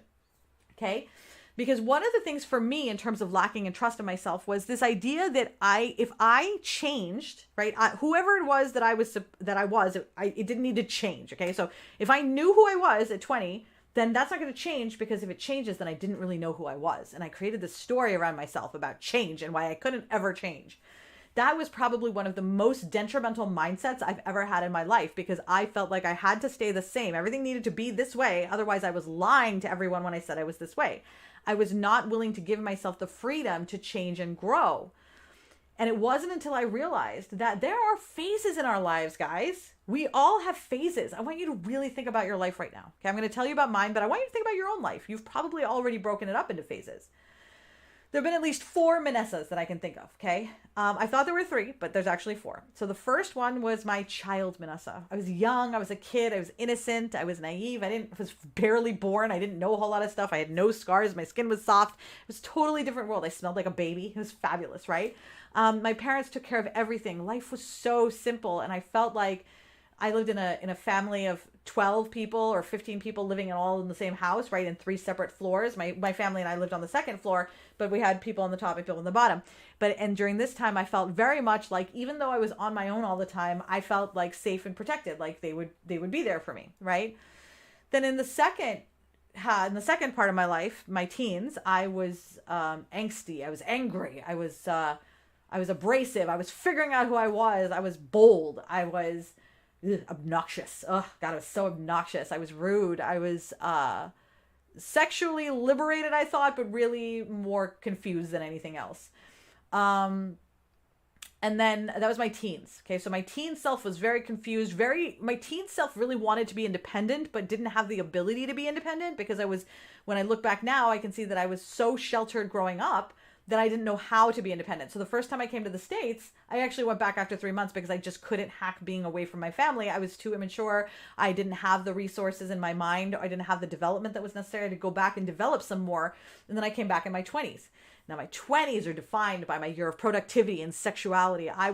Okay? Because one of the things for me in terms of lacking in trust in myself was this idea that if I changed, right, whoever it was that I was, it didn't need to change. Okay. So if I knew who I was at 20, then that's not going to change, because if it changes, then I didn't really know who I was. And I created this story around myself about change and why I couldn't ever change. That was probably one of the most detrimental mindsets I've ever had in my life, because I felt like I had to stay the same. Everything needed to be this way. Otherwise, I was lying to everyone when I said I was this way. I was not willing to give myself the freedom to change and grow. And it wasn't until I realized that there are phases in our lives, guys. We all have phases. I want you to really think about your life right now. Okay, I'm going to tell you about mine, but I want you to think about your own life. You've probably already broken it up into phases. There have been at least 4 Manessas that I can think of, okay? I thought there were 3, but there's actually 4. So the first one was my child Manessa. I was young, I was a kid, I was innocent, I was naive, I was barely born, I didn't know a whole lot of stuff, I had no scars, my skin was soft. It was a totally different world. I smelled like a baby. It was fabulous, right? My parents took care of everything. Life was so simple, and I felt like I lived in a family of 12 people or 15 people living all in the same house, right? In 3 separate floors. My family and I lived on the 2nd floor, but we had people on the top and people on the bottom. And during this time, I felt very much like, even though I was on my own all the time, I felt like safe and protected, like they would be there for me, right? Then in the second part of my life, my teens, I was angsty, I was angry, I was abrasive, I was figuring out who I was bold, I was obnoxious. Oh God, I was so obnoxious. I was rude. I was sexually liberated, I thought, but really more confused than anything else. And then that was my teens. Okay, so my teen self was very confused. My teen self really wanted to be independent, but didn't have the ability to be independent because when I look back now, I can see that I was so sheltered growing up that I didn't know how to be independent. So the first time I came to the States, I actually went back after 3 months because I just couldn't hack being away from my family. I was too immature. I didn't have the resources in my mind. I didn't have the development that was necessary to go back and develop some more. And then I came back in my 20s. Now, my 20s are defined by my year of productivity and sexuality. I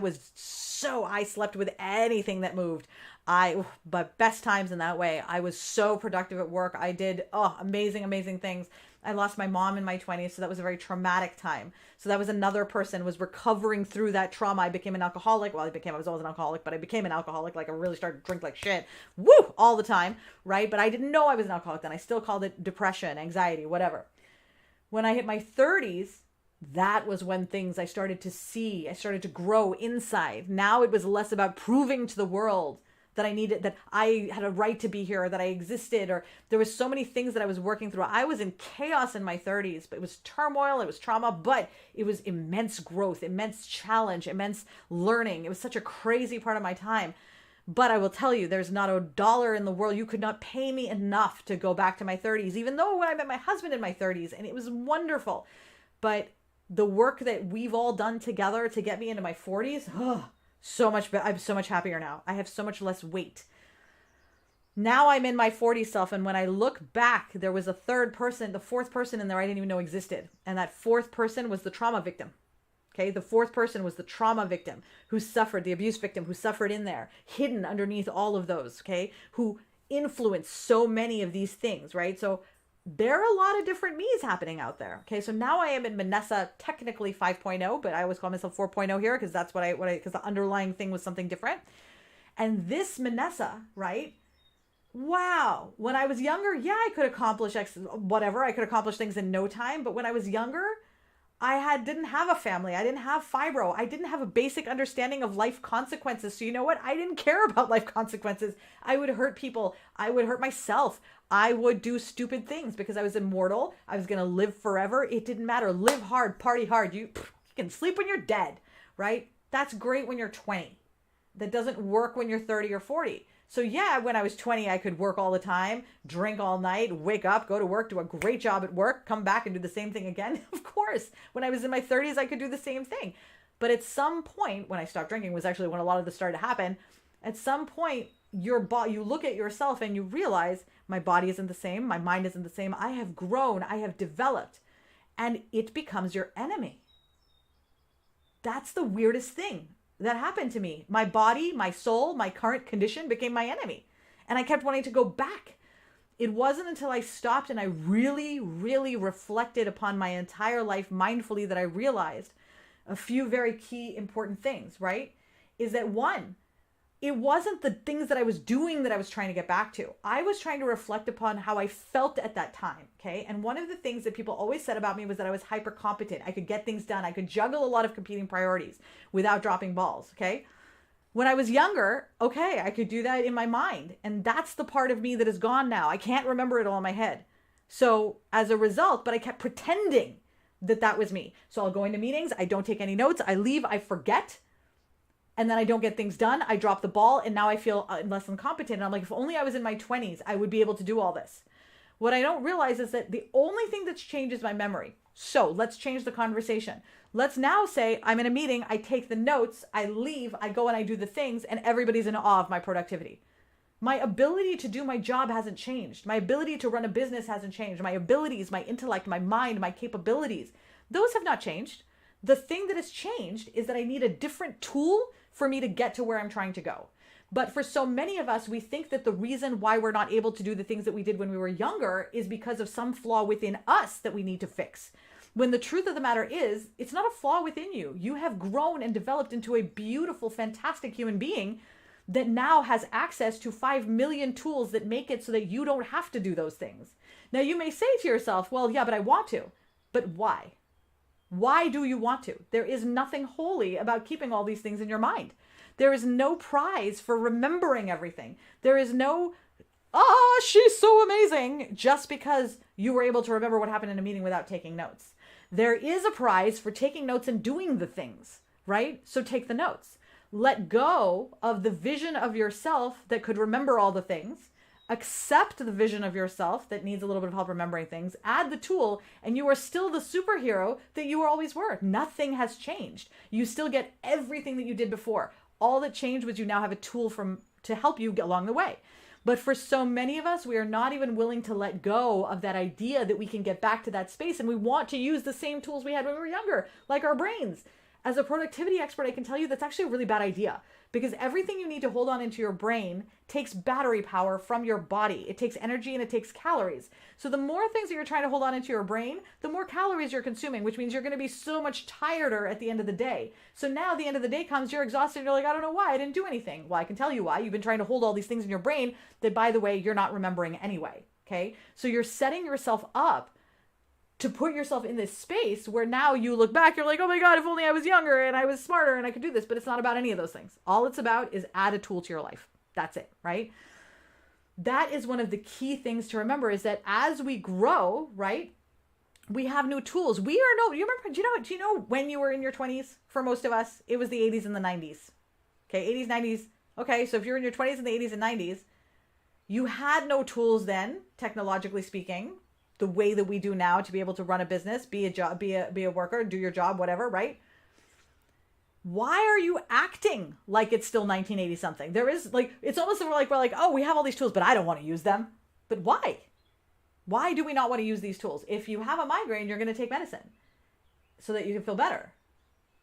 slept with anything that moved. But best times in that way. I was so productive at work. I did amazing, amazing things. I lost my mom in my 20s, so that was a very traumatic time. So that was another person was recovering through that trauma. I became an alcoholic. Well, I was always an alcoholic, but I became an alcoholic. Like I really started to drink like shit. Woo! All the time, right? But I didn't know I was an alcoholic then. I still called it depression, anxiety, whatever. When I hit my 30s, that was when I started to grow inside. Now it was less about proving to the world that I had a right to be here, or that I existed, or there was so many things that I was working through. I was in chaos in my 30s, but it was turmoil, it was trauma, but it was immense growth, immense challenge, immense learning. It was such a crazy part of my time. But I will tell you, there's not a dollar in the world. You could not pay me enough to go back to my 30s, even though I met my husband in my 30s, and it was wonderful. But the work that we've all done together to get me into my 40s, so much better. I'm so much happier now. I have so much less weight. Now I'm in my 40s self, and when I look back, there was the fourth person in there I didn't even know existed. And that fourth person was the trauma victim. Okay, the fourth person was the trauma victim who suffered, the abuse victim who suffered in there, hidden underneath all of those, okay, who influenced so many of these things, right? So there are a lot of different me's happening out there. Okay, so now I am in Manessa, technically 5.0, but I always call myself 4.0 here because that's because the underlying thing was something different. And this Manessa, right? Wow. When I was younger, yeah, I could accomplish whatever. I could accomplish things in no time. But when I was younger, didn't have a family. I didn't have fibro. I didn't have a basic understanding of life consequences. So you know what? I didn't care about life consequences. I would hurt people. I would hurt myself. I would do stupid things because I was immortal. I was going to live forever. It didn't matter. Live hard, party hard. You can sleep when you're dead, right? That's great when you're 20. That doesn't work when you're 30 or 40. So yeah, when I was 20, I could work all the time, drink all night, wake up, go to work, do a great job at work, come back and do the same thing again. Of course, when I was in my 30s, I could do the same thing. But at some point, when I stopped drinking was actually when a lot of this started to happen. At some point, you look at yourself and you realize my body isn't the same. My mind isn't the same. I have grown. I have developed. And it becomes your enemy. That's the weirdest thing that happened to me. My body, my soul, my current condition became my enemy. And I kept wanting to go back. It wasn't until I stopped and I really, really reflected upon my entire life mindfully that I realized a few very key important things, right? Is that one, it wasn't the things that I was doing that I was trying to get back to. I was trying to reflect upon how I felt at that time, okay? And one of the things that people always said about me was that I was hyper competent. I could get things done. I could juggle a lot of competing priorities without dropping balls, okay? When I was younger, okay, I could do that in my mind. And that's the part of me that is gone now. I can't remember it all in my head. So as a result, but I kept pretending that that was me. So I'll go into meetings. I don't take any notes. I leave. I forget. And then I don't get things done. I drop the ball and now I feel less than competent. And I'm like, if only I was in my 20s, I would be able to do all this. What I don't realize is that the only thing that's changed is my memory. So let's change the conversation. Let's now say I'm in a meeting, I take the notes, I leave, I go and I do the things, and everybody's in awe of my productivity. My ability to do my job hasn't changed. My ability to run a business hasn't changed. My abilities, my intellect, my mind, my capabilities, those have not changed. The thing that has changed is that I need a different tool for me to get to where I'm trying to go. But for so many of us, we think that the reason why we're not able to do the things that we did when we were younger is because of some flaw within us that we need to fix. When the truth of the matter is, it's not a flaw within you. You have grown and developed into a beautiful, fantastic human being that now has access to 5 million tools that make it so that you don't have to do those things. Now you may say to yourself, well, yeah, but I want to. But why? Why do you want to? There is nothing holy about keeping all these things in your mind. There is no prize for remembering everything. There is no she's so amazing, just because you were able to remember what happened in a meeting without taking notes. There is a prize for taking notes and doing the things, right? So take the notes. Let go of the vision of yourself that could remember all the things. Accept the vision of yourself that needs a little bit of help remembering things. Add the tool, and you are still the superhero that you always were. Nothing has changed. You still get everything that you did before. All that changed was you now have a tool to help you get along the way. But for so many of us, we are not even willing to let go of that idea that we can get back to that space, and we want to use the same tools we had when we were younger, like our brains. As a productivity expert, I can tell you that's actually a really bad idea, because everything you need to hold on into your brain takes battery power from your body. It takes energy and it takes calories. So the more things that you're trying to hold on into your brain, the more calories you're consuming, which means you're going to be so much tireder at the end of the day. So now the end of the day comes, you're exhausted, and you're like, I don't know why I didn't do anything. Well, I can tell you why. You've been trying to hold all these things in your brain that, by the way, you're not remembering anyway. Okay? So you're setting yourself up to put yourself in this space where now you look back, you're like, oh my God, if only I was younger and I was smarter and I could do this. But it's not about any of those things. All it's about is add a tool to your life. That's it, right? That is one of the key things to remember, is that as we grow, right, we have new tools. Do you know when you were in your 20s? For most of us, it was the 80s and the 90s. Okay, 80s, 90s. Okay, so if you're in your 20s and the 80s and 90s, you had no tools then, technologically speaking, the way that we do now to be able to run a business, be a worker, do your job, whatever, right? Why are you acting like it's still 1980 something? There is it's almost like we're like, oh, we have all these tools, but I don't want to use them. But why? Why do we not want to use these tools? If you have a migraine, you're going to take medicine so that you can feel better.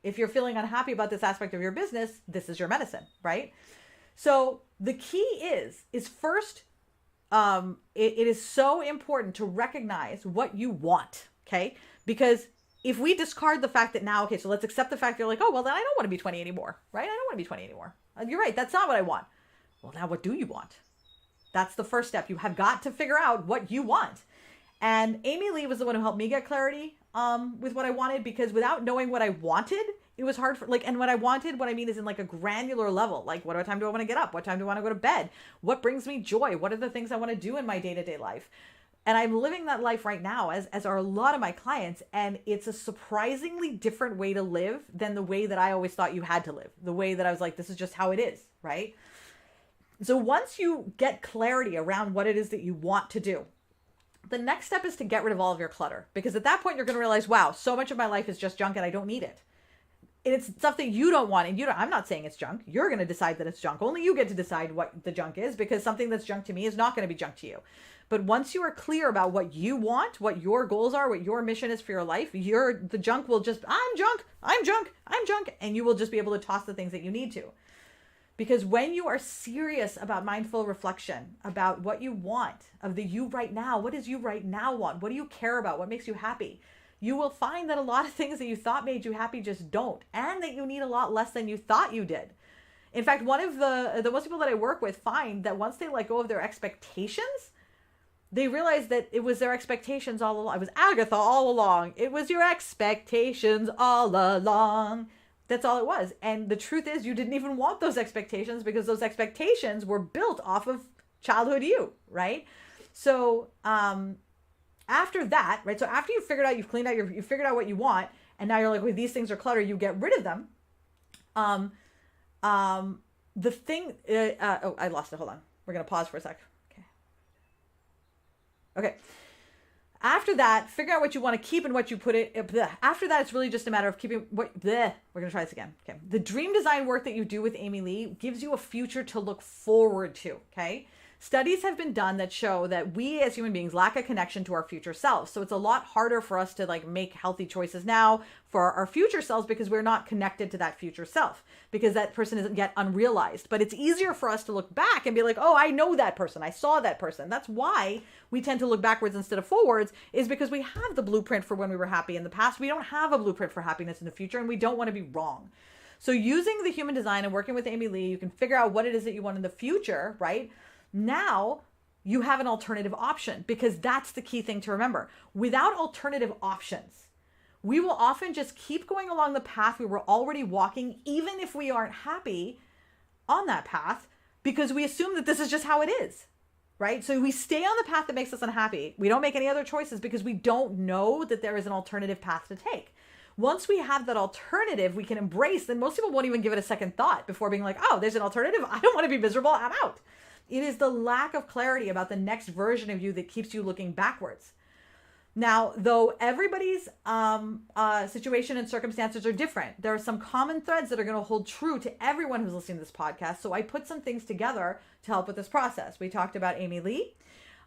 If you're feeling unhappy about this aspect of your business, this is your medicine, right? So the key is first, it is so important to recognize what you want, okay? Because if we discard the fact that now, okay, so let's accept the fact that you're like, oh, well, then I don't want to be 20 anymore, right? I don't want to be 20 anymore. You're right. That's not what I want. Well, now what do you want? That's the first step. You have got to figure out what you want. And Amy Lee was the one who helped me get clarity with what I wanted, because without knowing what I wanted, it was hard and what I wanted, what I mean is in like a granular level, like what time do I want to get up? What time do I want to go to bed? What brings me joy? What are the things I want to do in my day-to-day life? And I'm living that life right now, as are a lot of my clients. And it's a surprisingly different way to live than the way that I always thought you had to live. The way that I was like, this is just how it is, right? So once you get clarity around what it is that you want to do, the next step is to get rid of all of your clutter. Because at that point, you're going to realize, wow, so much of my life is just junk and I don't need it. And it's stuff that you don't want. And I'm not saying it's junk. You're going to decide that it's junk. Only you get to decide what the junk is, because something that's junk to me is not going to be junk to you. But once you are clear about what you want, what your goals are, what your mission is for your life, the junk will just, I'm junk, I'm junk, I'm junk. And you will just be able to toss the things that you need to. Because when you are serious about mindful reflection, about what you want, of the you right now, what does you right now want? What do you care about? What makes you happy? You will find that a lot of things that you thought made you happy just don't, and that you need a lot less than you thought you did. In fact, one of the most people that I work with find that once they let go of their expectations, they realize that it was their expectations all along. It was Agatha all along. It was your expectations all along. That's all it was. And the truth is, you didn't even want those expectations, because those expectations were built off of childhood you, right? So, after that, right? So after you've figured out, you've cleaned out, you've figured out what you want, and now you're like, well, these things are clutter, you get rid of them. The thing, I lost it. Hold on. We're going to pause for a sec. Okay. After that, figure out what you want to keep and what you put it. After that, it's really just a matter of keeping what. We're going to try this again. Okay. The dream design work that you do with Amy Lee gives you a future to look forward to. Okay. Studies have been done that show that we as human beings lack a connection to our future selves. So it's a lot harder for us to make healthy choices now for our future selves, because we're not connected to that future self, because that person isn't yet unrealized. But it's easier for us to look back and be like, oh, I know that person. I saw that person. That's why we tend to look backwards instead of forwards, is because we have the blueprint for when we were happy in the past. We don't have a blueprint for happiness in the future, and we don't want to be wrong. So using the human design and working with Amy Lee, you can figure out what it is that you want in the future, right? Now you have an alternative option, because that's the key thing to remember. Without alternative options, we will often just keep going along the path we were already walking, even if we aren't happy on that path, because we assume that this is just how it is, right? So we stay on the path that makes us unhappy. We don't make any other choices because we don't know that there is an alternative path to take. Once we have that alternative we can embrace, then most people won't even give it a second thought before being like, oh, there's an alternative. I don't want to be miserable. I'm out. It is the lack of clarity about the next version of you that keeps you looking backwards. Now, though everybody's situation and circumstances are different, there are some common threads that are going to hold true to everyone who's listening to this podcast. So I put some things together to help with this process. We talked about Amy Lee.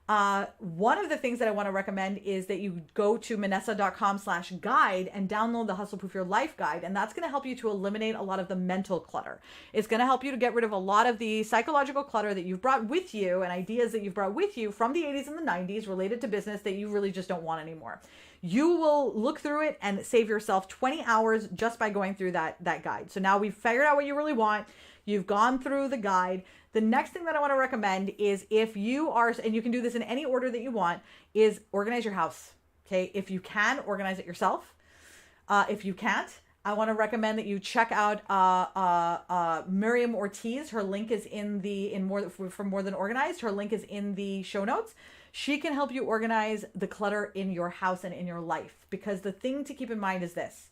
One of the things that I want to recommend is that you go to manessa.com/guide and download the Hustle Proof Your Life guide. And that's going to help you to eliminate a lot of the mental clutter. It's going to help you to get rid of a lot of the psychological clutter that you've brought with you and ideas that you've brought with you from the 80s and the 90s related to business that you really just don't want anymore. You will look through it and save yourself 20 hours just by going through that guide. So now we've figured out what you really want. You've gone through the guide. The next thing that I want to recommend is if you are, and you can do this in any order that you want, is organize your house. Okay. If you can, organize it yourself. If you can't, I want to recommend that you check out Miriam Ortiz. Her link is for More Than Organized. Her link is in the show notes. She can help you organize the clutter in your house and in your life. Because the thing to keep in mind is this.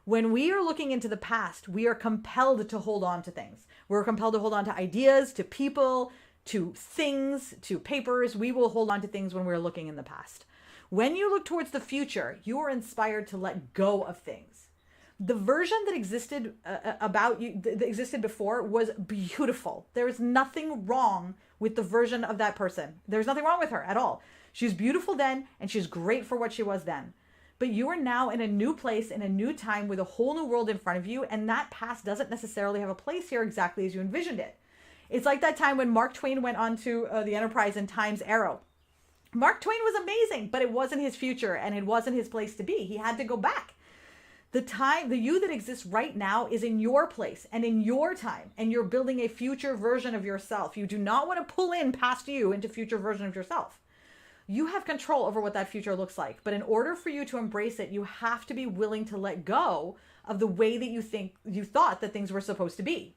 When we are looking into the past, we are compelled to hold on to things. We're compelled to hold on to ideas, to people, to things, to papers. We will hold on to things when we're looking in the past. When you look towards the future, you are inspired to let go of things. The version that existed about you, that existed before, was beautiful. There is nothing wrong with the version of that person. There's nothing wrong with her at all. She's beautiful then, and she's great for what she was then. But you are now in a new place, in a new time with a whole new world in front of you. And that past doesn't necessarily have a place here exactly as you envisioned it. It's like that time when Mark Twain went on to the Enterprise in Time's Arrow. Mark Twain was amazing, but it wasn't his future and it wasn't his place to be. He had to go back. The you that exists right now is in your place and in your time. And you're building a future version of yourself. You do not want to pull in past you into future version of yourself. You have control over what that future looks like. But in order for you to embrace it, you have to be willing to let go of the way that you thought that things were supposed to be.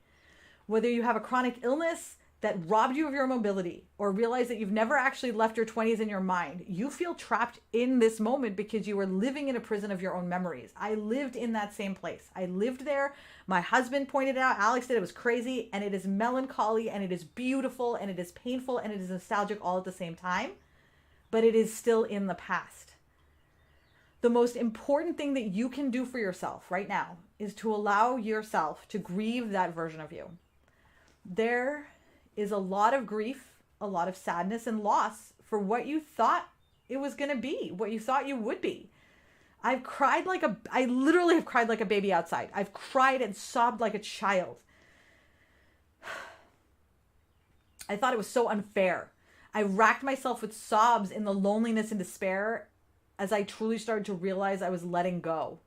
Whether you have a chronic illness that robbed you of your mobility or realize that you've never actually left your 20s in your mind, you feel trapped in this moment because you were living in a prison of your own memories. I lived in that same place. I lived there. My husband pointed out, Alex did, it was crazy, and it is melancholy and it is beautiful and it is painful and it is nostalgic all at the same time. But it is still in the past. The most important thing that you can do for yourself right now is to allow yourself to grieve that version of you. There is a lot of grief, a lot of sadness and loss for what you thought it was going to be, what you thought you would be. I literally have cried like a baby outside. I've cried and sobbed like a child. I thought it was so unfair. I racked myself with sobs in the loneliness and despair as I truly started to realize I was letting go.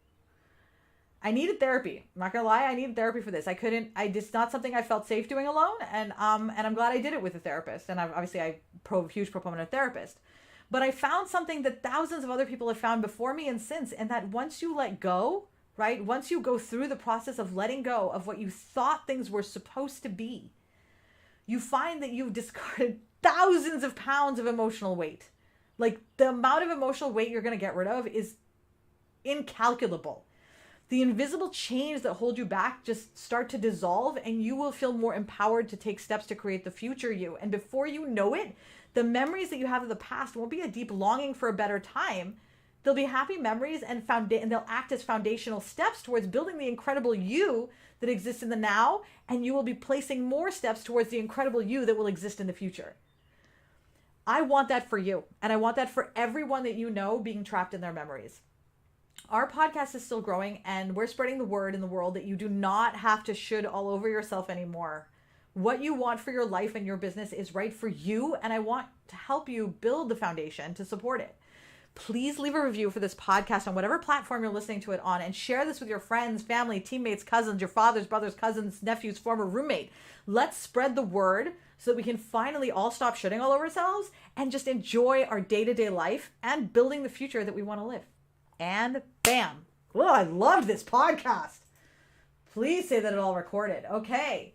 I needed therapy. I'm not gonna lie, I needed therapy for this. It's not something I felt safe doing alone, and I'm glad I did it with a therapist. And I'm a huge proponent of therapist. But I found something that thousands of other people have found before me and since, and that once you let go, right? Once you go through the process of letting go of what you thought things were supposed to be, you find that you've discarded thousands of pounds of emotional weight. Like, the amount of emotional weight you're going to get rid of is incalculable. The invisible chains that hold you back just start to dissolve, and you will feel more empowered to take steps to create the future you. And before you know it, the memories that you have of the past won't be a deep longing for a better time. They'll be happy memories and they'll act as foundational steps towards building the incredible you that exists in the now, and you will be placing more steps towards the incredible you that will exist in the future. I want that for you, and I want that for everyone that you know being trapped in their memories. Our podcast is still growing, and we're spreading the word in the world that you do not have to should all over yourself anymore. What you want for your life and your business is right for you, and I want to help you build the foundation to support it. Please leave a review for this podcast on whatever platform you're listening to it on, and share this with your friends, family, teammates, cousins, your fathers, brothers, cousins, nephews, former roommate. Let's spread the word so that we can finally all stop shitting all over ourselves and just enjoy our day-to-day life and building the future that we want to live. And bam. Oh, I loved this podcast. Please say that it all recorded. Okay.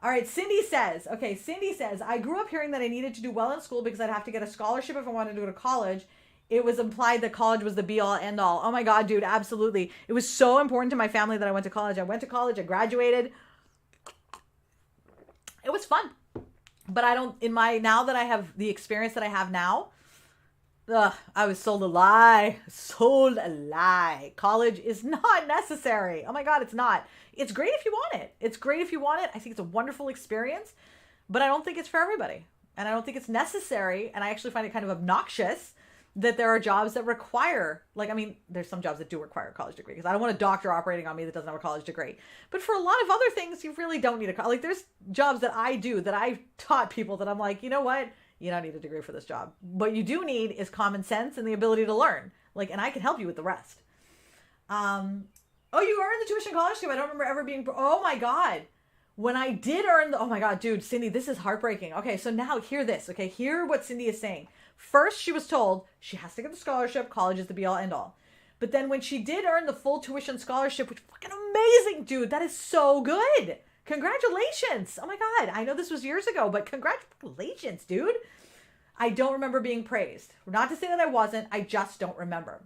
All right, Cindy says, I grew up hearing that I needed to do well in school because I'd have to get a scholarship if I wanted to go to college. It was implied that college was the be all end all. Oh my God, dude, absolutely. It was so important to my family that I went to college. I graduated. It was fun. But now that I have the experience that I have now, I was sold a lie. College is not necessary. Oh my God, it's not. It's great if you want it. I think it's a wonderful experience, but I don't think it's for everybody. And I don't think it's necessary. And I actually find it kind of obnoxious that there are jobs that require, there's some jobs that do require a college degree, because I don't want a doctor operating on me that doesn't have a college degree. But for a lot of other things, you really don't need there's jobs that I do that I've taught people that I'm like, you know what? You don't need a degree for this job. What you do need is common sense and the ability to learn. And I can help you with the rest. Oh, you earned the tuition college too. I don't remember ever being, oh my God. When I did earn oh my God, dude, Cindy, this is heartbreaking. Okay, so now hear this. Okay, hear what Cindy is saying. First, she was told she has to get the scholarship. College is the be all end all. But then when she did earn the full tuition scholarship, which fucking amazing, dude. That is so good. Congratulations. Oh my God. I know this was years ago, but congratulations, dude. I don't remember being praised. Not to say that I wasn't. I just don't remember.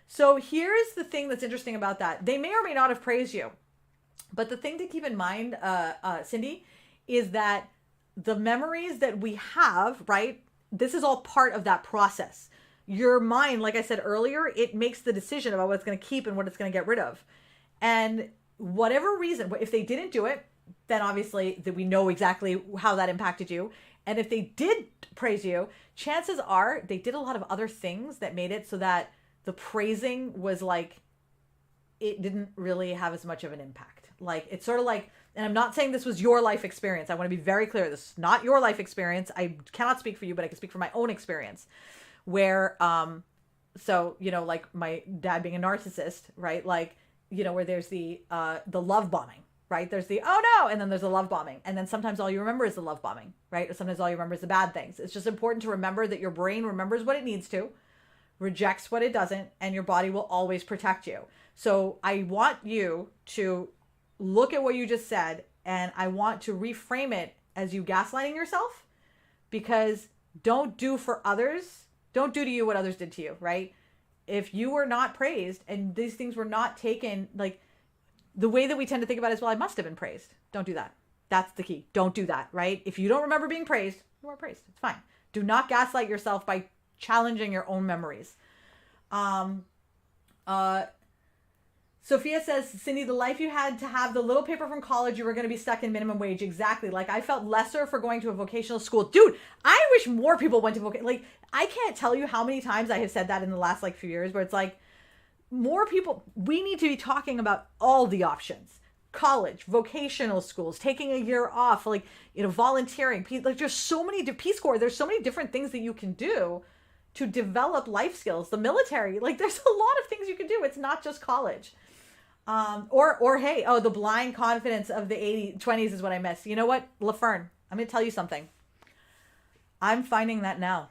So here's the thing that's interesting about that. They may or may not have praised you. But the thing to keep in mind, Cindy, is that the memories that we have, right? This is all part of that process. Your mind, like I said earlier, it makes the decision about what it's going to keep and what it's going to get rid of. And whatever reason, if they didn't do it, then obviously that we know exactly how that impacted you. And if they did praise you, chances are they did a lot of other things that made it so that the praising was it didn't really have as much of an impact. It's sort of and I'm not saying this was your life experience. I want to be very clear. This is not your life experience. I cannot speak for you, but I can speak for my own experience where, my dad being a narcissist, right? Where there's the love bombing, right? There's the, oh no. And then there's the love bombing. And then sometimes all you remember is the love bombing, right? Or sometimes all you remember is the bad things. It's just important to remember that your brain remembers what it needs to, rejects what it doesn't, and your body will always protect you. So I want you to look at what you just said, and I want to reframe it as you gaslighting yourself, because don't do to you what others did to you, right? If you were not praised and these things were not taken, the way that we tend to think about it is, well, I must have been praised. Don't do that. That's the key. Don't do that, right? If you don't remember being praised, you weren't praised. It's fine. Do not gaslight yourself by challenging your own memories. Sophia says, Cindy, the life you had to have the little paper from college, you were going to be stuck in minimum wage. Exactly. I felt lesser for going to a vocational school. Dude, I wish more people went to vocational. I can't tell you how many times I have said that in the last few years, where it's more people, we need to be talking about all the options. College, vocational schools, taking a year off, volunteering. There's so many, Peace Corps, there's so many different things that you can do to develop life skills. The military, there's a lot of things you can do. It's not just college. The blind confidence of the 20s is what I miss. You know what, LaFern, I'm going to tell you something. I'm finding that now.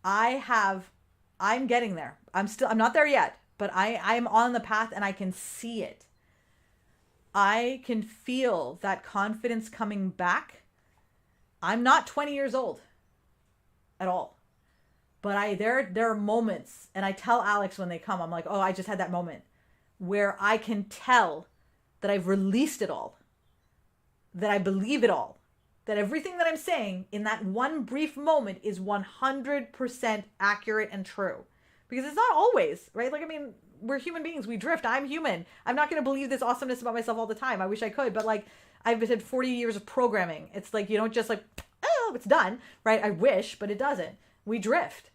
I'm getting there. I'm not there yet, but I'm on the path and I can see it. I can feel that confidence coming back. I'm not 20 years old at all, but there are moments, and I tell Alex when they come, I'm like, oh, I just had that moment where I can tell that I've released it all, that I believe it all, that everything that I'm saying in that one brief moment is 100% accurate and true. Because it's not always, right? We're human beings. We drift. I'm human. I'm not going to believe this awesomeness about myself all the time. I wish I could, but I've had 40 years of programming. It's you don't just oh, it's done, right? I wish, but it doesn't. We drift.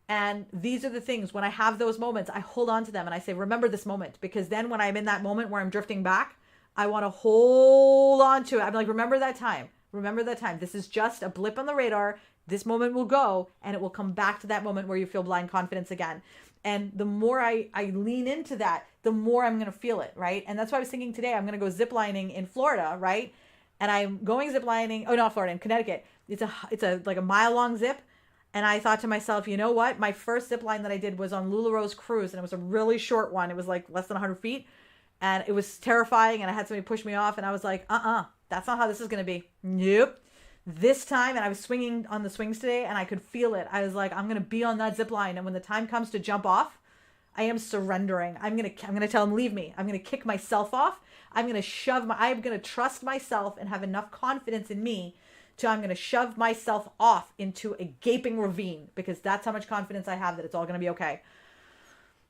And these are the things, when I have those moments, I hold on to them and I say, remember this moment. Because then when I'm in that moment where I'm drifting back, I want to hold on to it. I'm remember that time. Remember that time. This is just a blip on the radar. This moment will go and it will come back to that moment where you feel blind confidence again. And the more I lean into that, the more I'm going to feel it, right? And that's why I was thinking today, I'm going to go ziplining in Florida, right? And I'm going ziplining, not Florida, in Connecticut. It's a mile long zip. And I thought to myself, you know what? My first zip line that I did was on LuLaRoe's cruise, and it was a really short one. It was less than 100 feet, and it was terrifying, and I had somebody push me off, and I was like, That's not how this is going to be. Nope. This time, and I was swinging on the swings today and I could feel it. I was like, I'm going to be on that zip line. And when the time comes to jump off, I am surrendering. I'm going to tell him, leave me. I'm going to kick myself off. I'm going to trust myself and have enough confidence in me I'm going to shove myself off into a gaping ravine, because that's how much confidence I have that it's all going to be okay.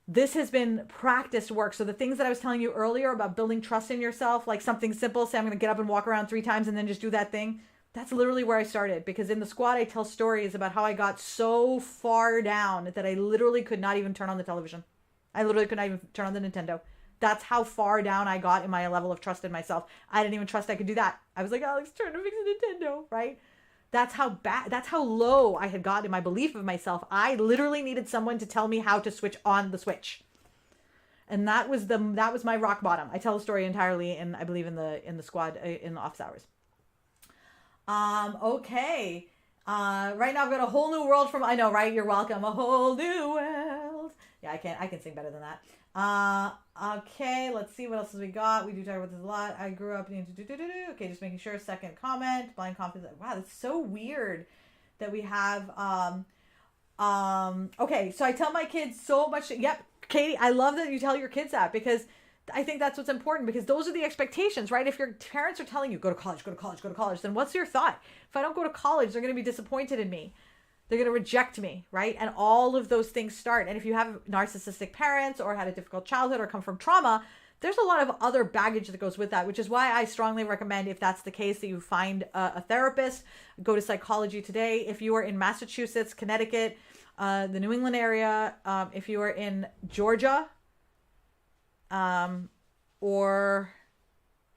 This has been practice work. So the things that I was telling you earlier about building trust in yourself, like something simple, say I'm going to get up and walk around 3 times and then just do that thing. That's literally where I started, because in the squad, I tell stories about how I got so far down that I literally could not even turn on the television. I literally could not even turn on the Nintendo. That's how far down I got in my level of trust in myself. I didn't even trust I could do that. I was like, Alex, turn to fix the Nintendo, right? That's how low I had gotten in my belief of myself. I literally needed someone to tell me how to switch on the switch. And that was my rock bottom. I tell the story entirely in, I believe, in the squad, in the office hours. Okay. Right now I've got a whole new world I know, right? You're welcome. A whole new world. Yeah, I can sing better than that. Okay, let's see what else we got. We do talk about this a lot. I grew up in okay, just making sure. Second comment, blind confidence. Wow, that's so weird that we have okay, so I tell my kids so much. Yep, Katie, I love that you tell your kids that, because I think that's what's important, because those are the expectations, right? If your parents are telling you go to college, then what's your thought? If I don't go to college, they're going to be disappointed in me. They're going to reject me, right? And all of those things start. And if you have narcissistic parents or had a difficult childhood or come from trauma, there's a lot of other baggage that goes with that, which is why I strongly recommend, if that's the case, that you find a therapist. Go to Psychology Today. If you are in Massachusetts, Connecticut, the New England area, if you are in Georgia, or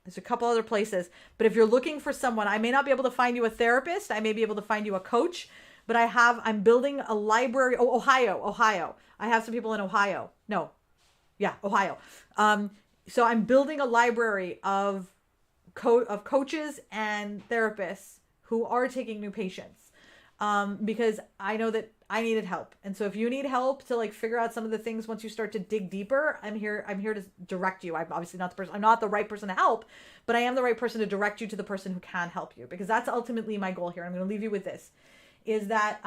there's a couple other places. But if you're looking for someone, I may not be able to find you a therapist. I may be able to find you a coach. But I'm building a library. Oh, Ohio. I have some people in Ohio. No. Yeah, Ohio. So I'm building a library of coaches and therapists who are taking new patients. Because I know that I needed help. And so if you need help to figure out some of the things once you start to dig deeper, I'm here to direct you. I'm obviously not the person. I'm not the right person to help, but I am the right person to direct you to the person who can help you, because that's ultimately my goal here. I'm going to leave you with this. Is that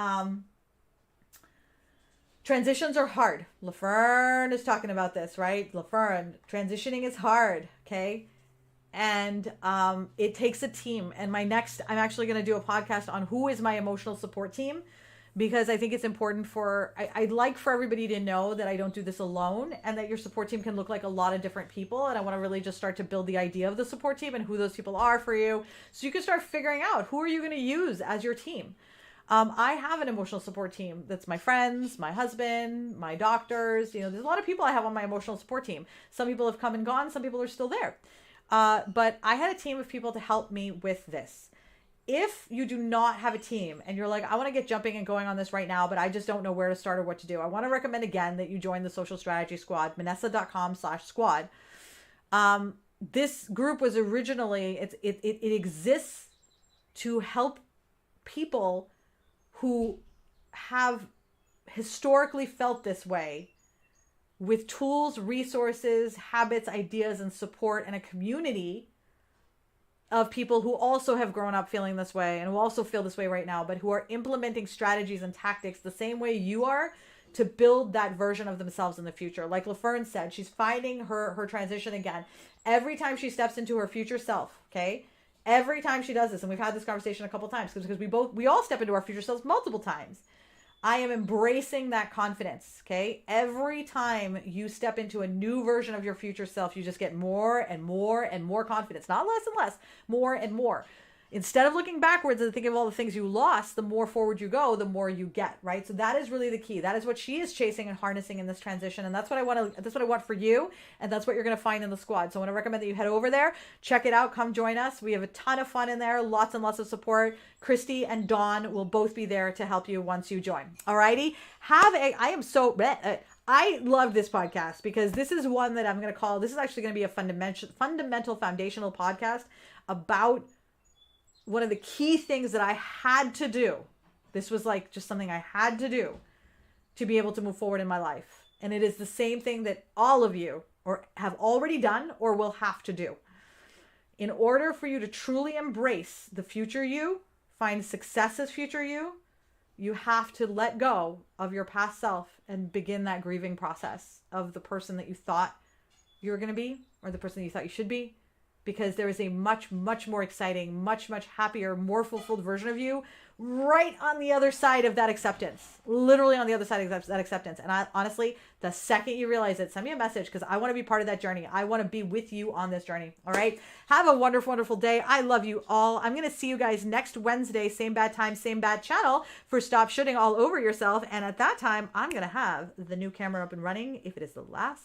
transitions are hard. LaFern is talking about this, right? LaFern, transitioning is hard, okay? And it takes a team. And I'm actually going to do a podcast on who is my emotional support team, because I think it's important I'd like for everybody to know that I don't do this alone, and that your support team can look like a lot of different people. And I want to really just start to build the idea of the support team and who those people are for you, so you can start figuring out who are you going to use as your team. I have an emotional support team. That's my friends, my husband, my doctors. There's a lot of people I have on my emotional support team. Some people have come and gone. Some people are still there. But I had a team of people to help me with this. If you do not have a team and you're like, I want to get jumping and going on this right now, but I just don't know where to start or what to do, I want to recommend again that you join the Social Strategy Squad, Manessa.com/squad. This group was originally, it exists to help people who have historically felt this way, with tools, resources, habits, ideas, and support, and a community of people who also have grown up feeling this way and who also feel this way right now, but who are implementing strategies and tactics the same way you are to build that version of themselves in the future. Like LaFern said, she's finding her transition again. Every time she steps into her future self, okay? Every time she does this, and we've had this conversation a couple times, because we all step into our future selves multiple times. I am embracing that confidence, okay? Every time you step into a new version of your future self, you just get more and more and more confidence. Not less and less, more and more. Instead of looking backwards and thinking of all the things you lost, the more forward you go, the more you get, right? So that is really the key. That is what she is chasing and harnessing in this transition. And that's what I want for you. And that's what you're going to find in the squad. So I want to recommend that you head over there, check it out, come join us. We have a ton of fun in there, lots and lots of support. Christy and Dawn will both be there to help you once you join. Alrighty. I love this podcast, because this is one that I'm going to call, this is actually going to be a fundamental foundational podcast about one of the key things that I had to do. This was just something I had to do to be able to move forward in my life. And it is the same thing that all of you have already done or will have to do. In order for you to truly embrace the future you, find success as future you have to let go of your past self and begin that grieving process of the person that you thought you were going to be, or the person that you thought you should be, because there is a much, much more exciting, much, much happier, more fulfilled version of you right on the other side of that acceptance, literally on the other side of that acceptance. And honestly, the second you realize it, send me a message, because I want to be part of that journey. I want to be with you on this journey. All right. Have a wonderful, wonderful day. I love you all. I'm going to see you guys next Wednesday, same bad time, same bad channel, for Stop Shooting All Over Yourself. And at that time, I'm going to have the new camera up and running, if it is the last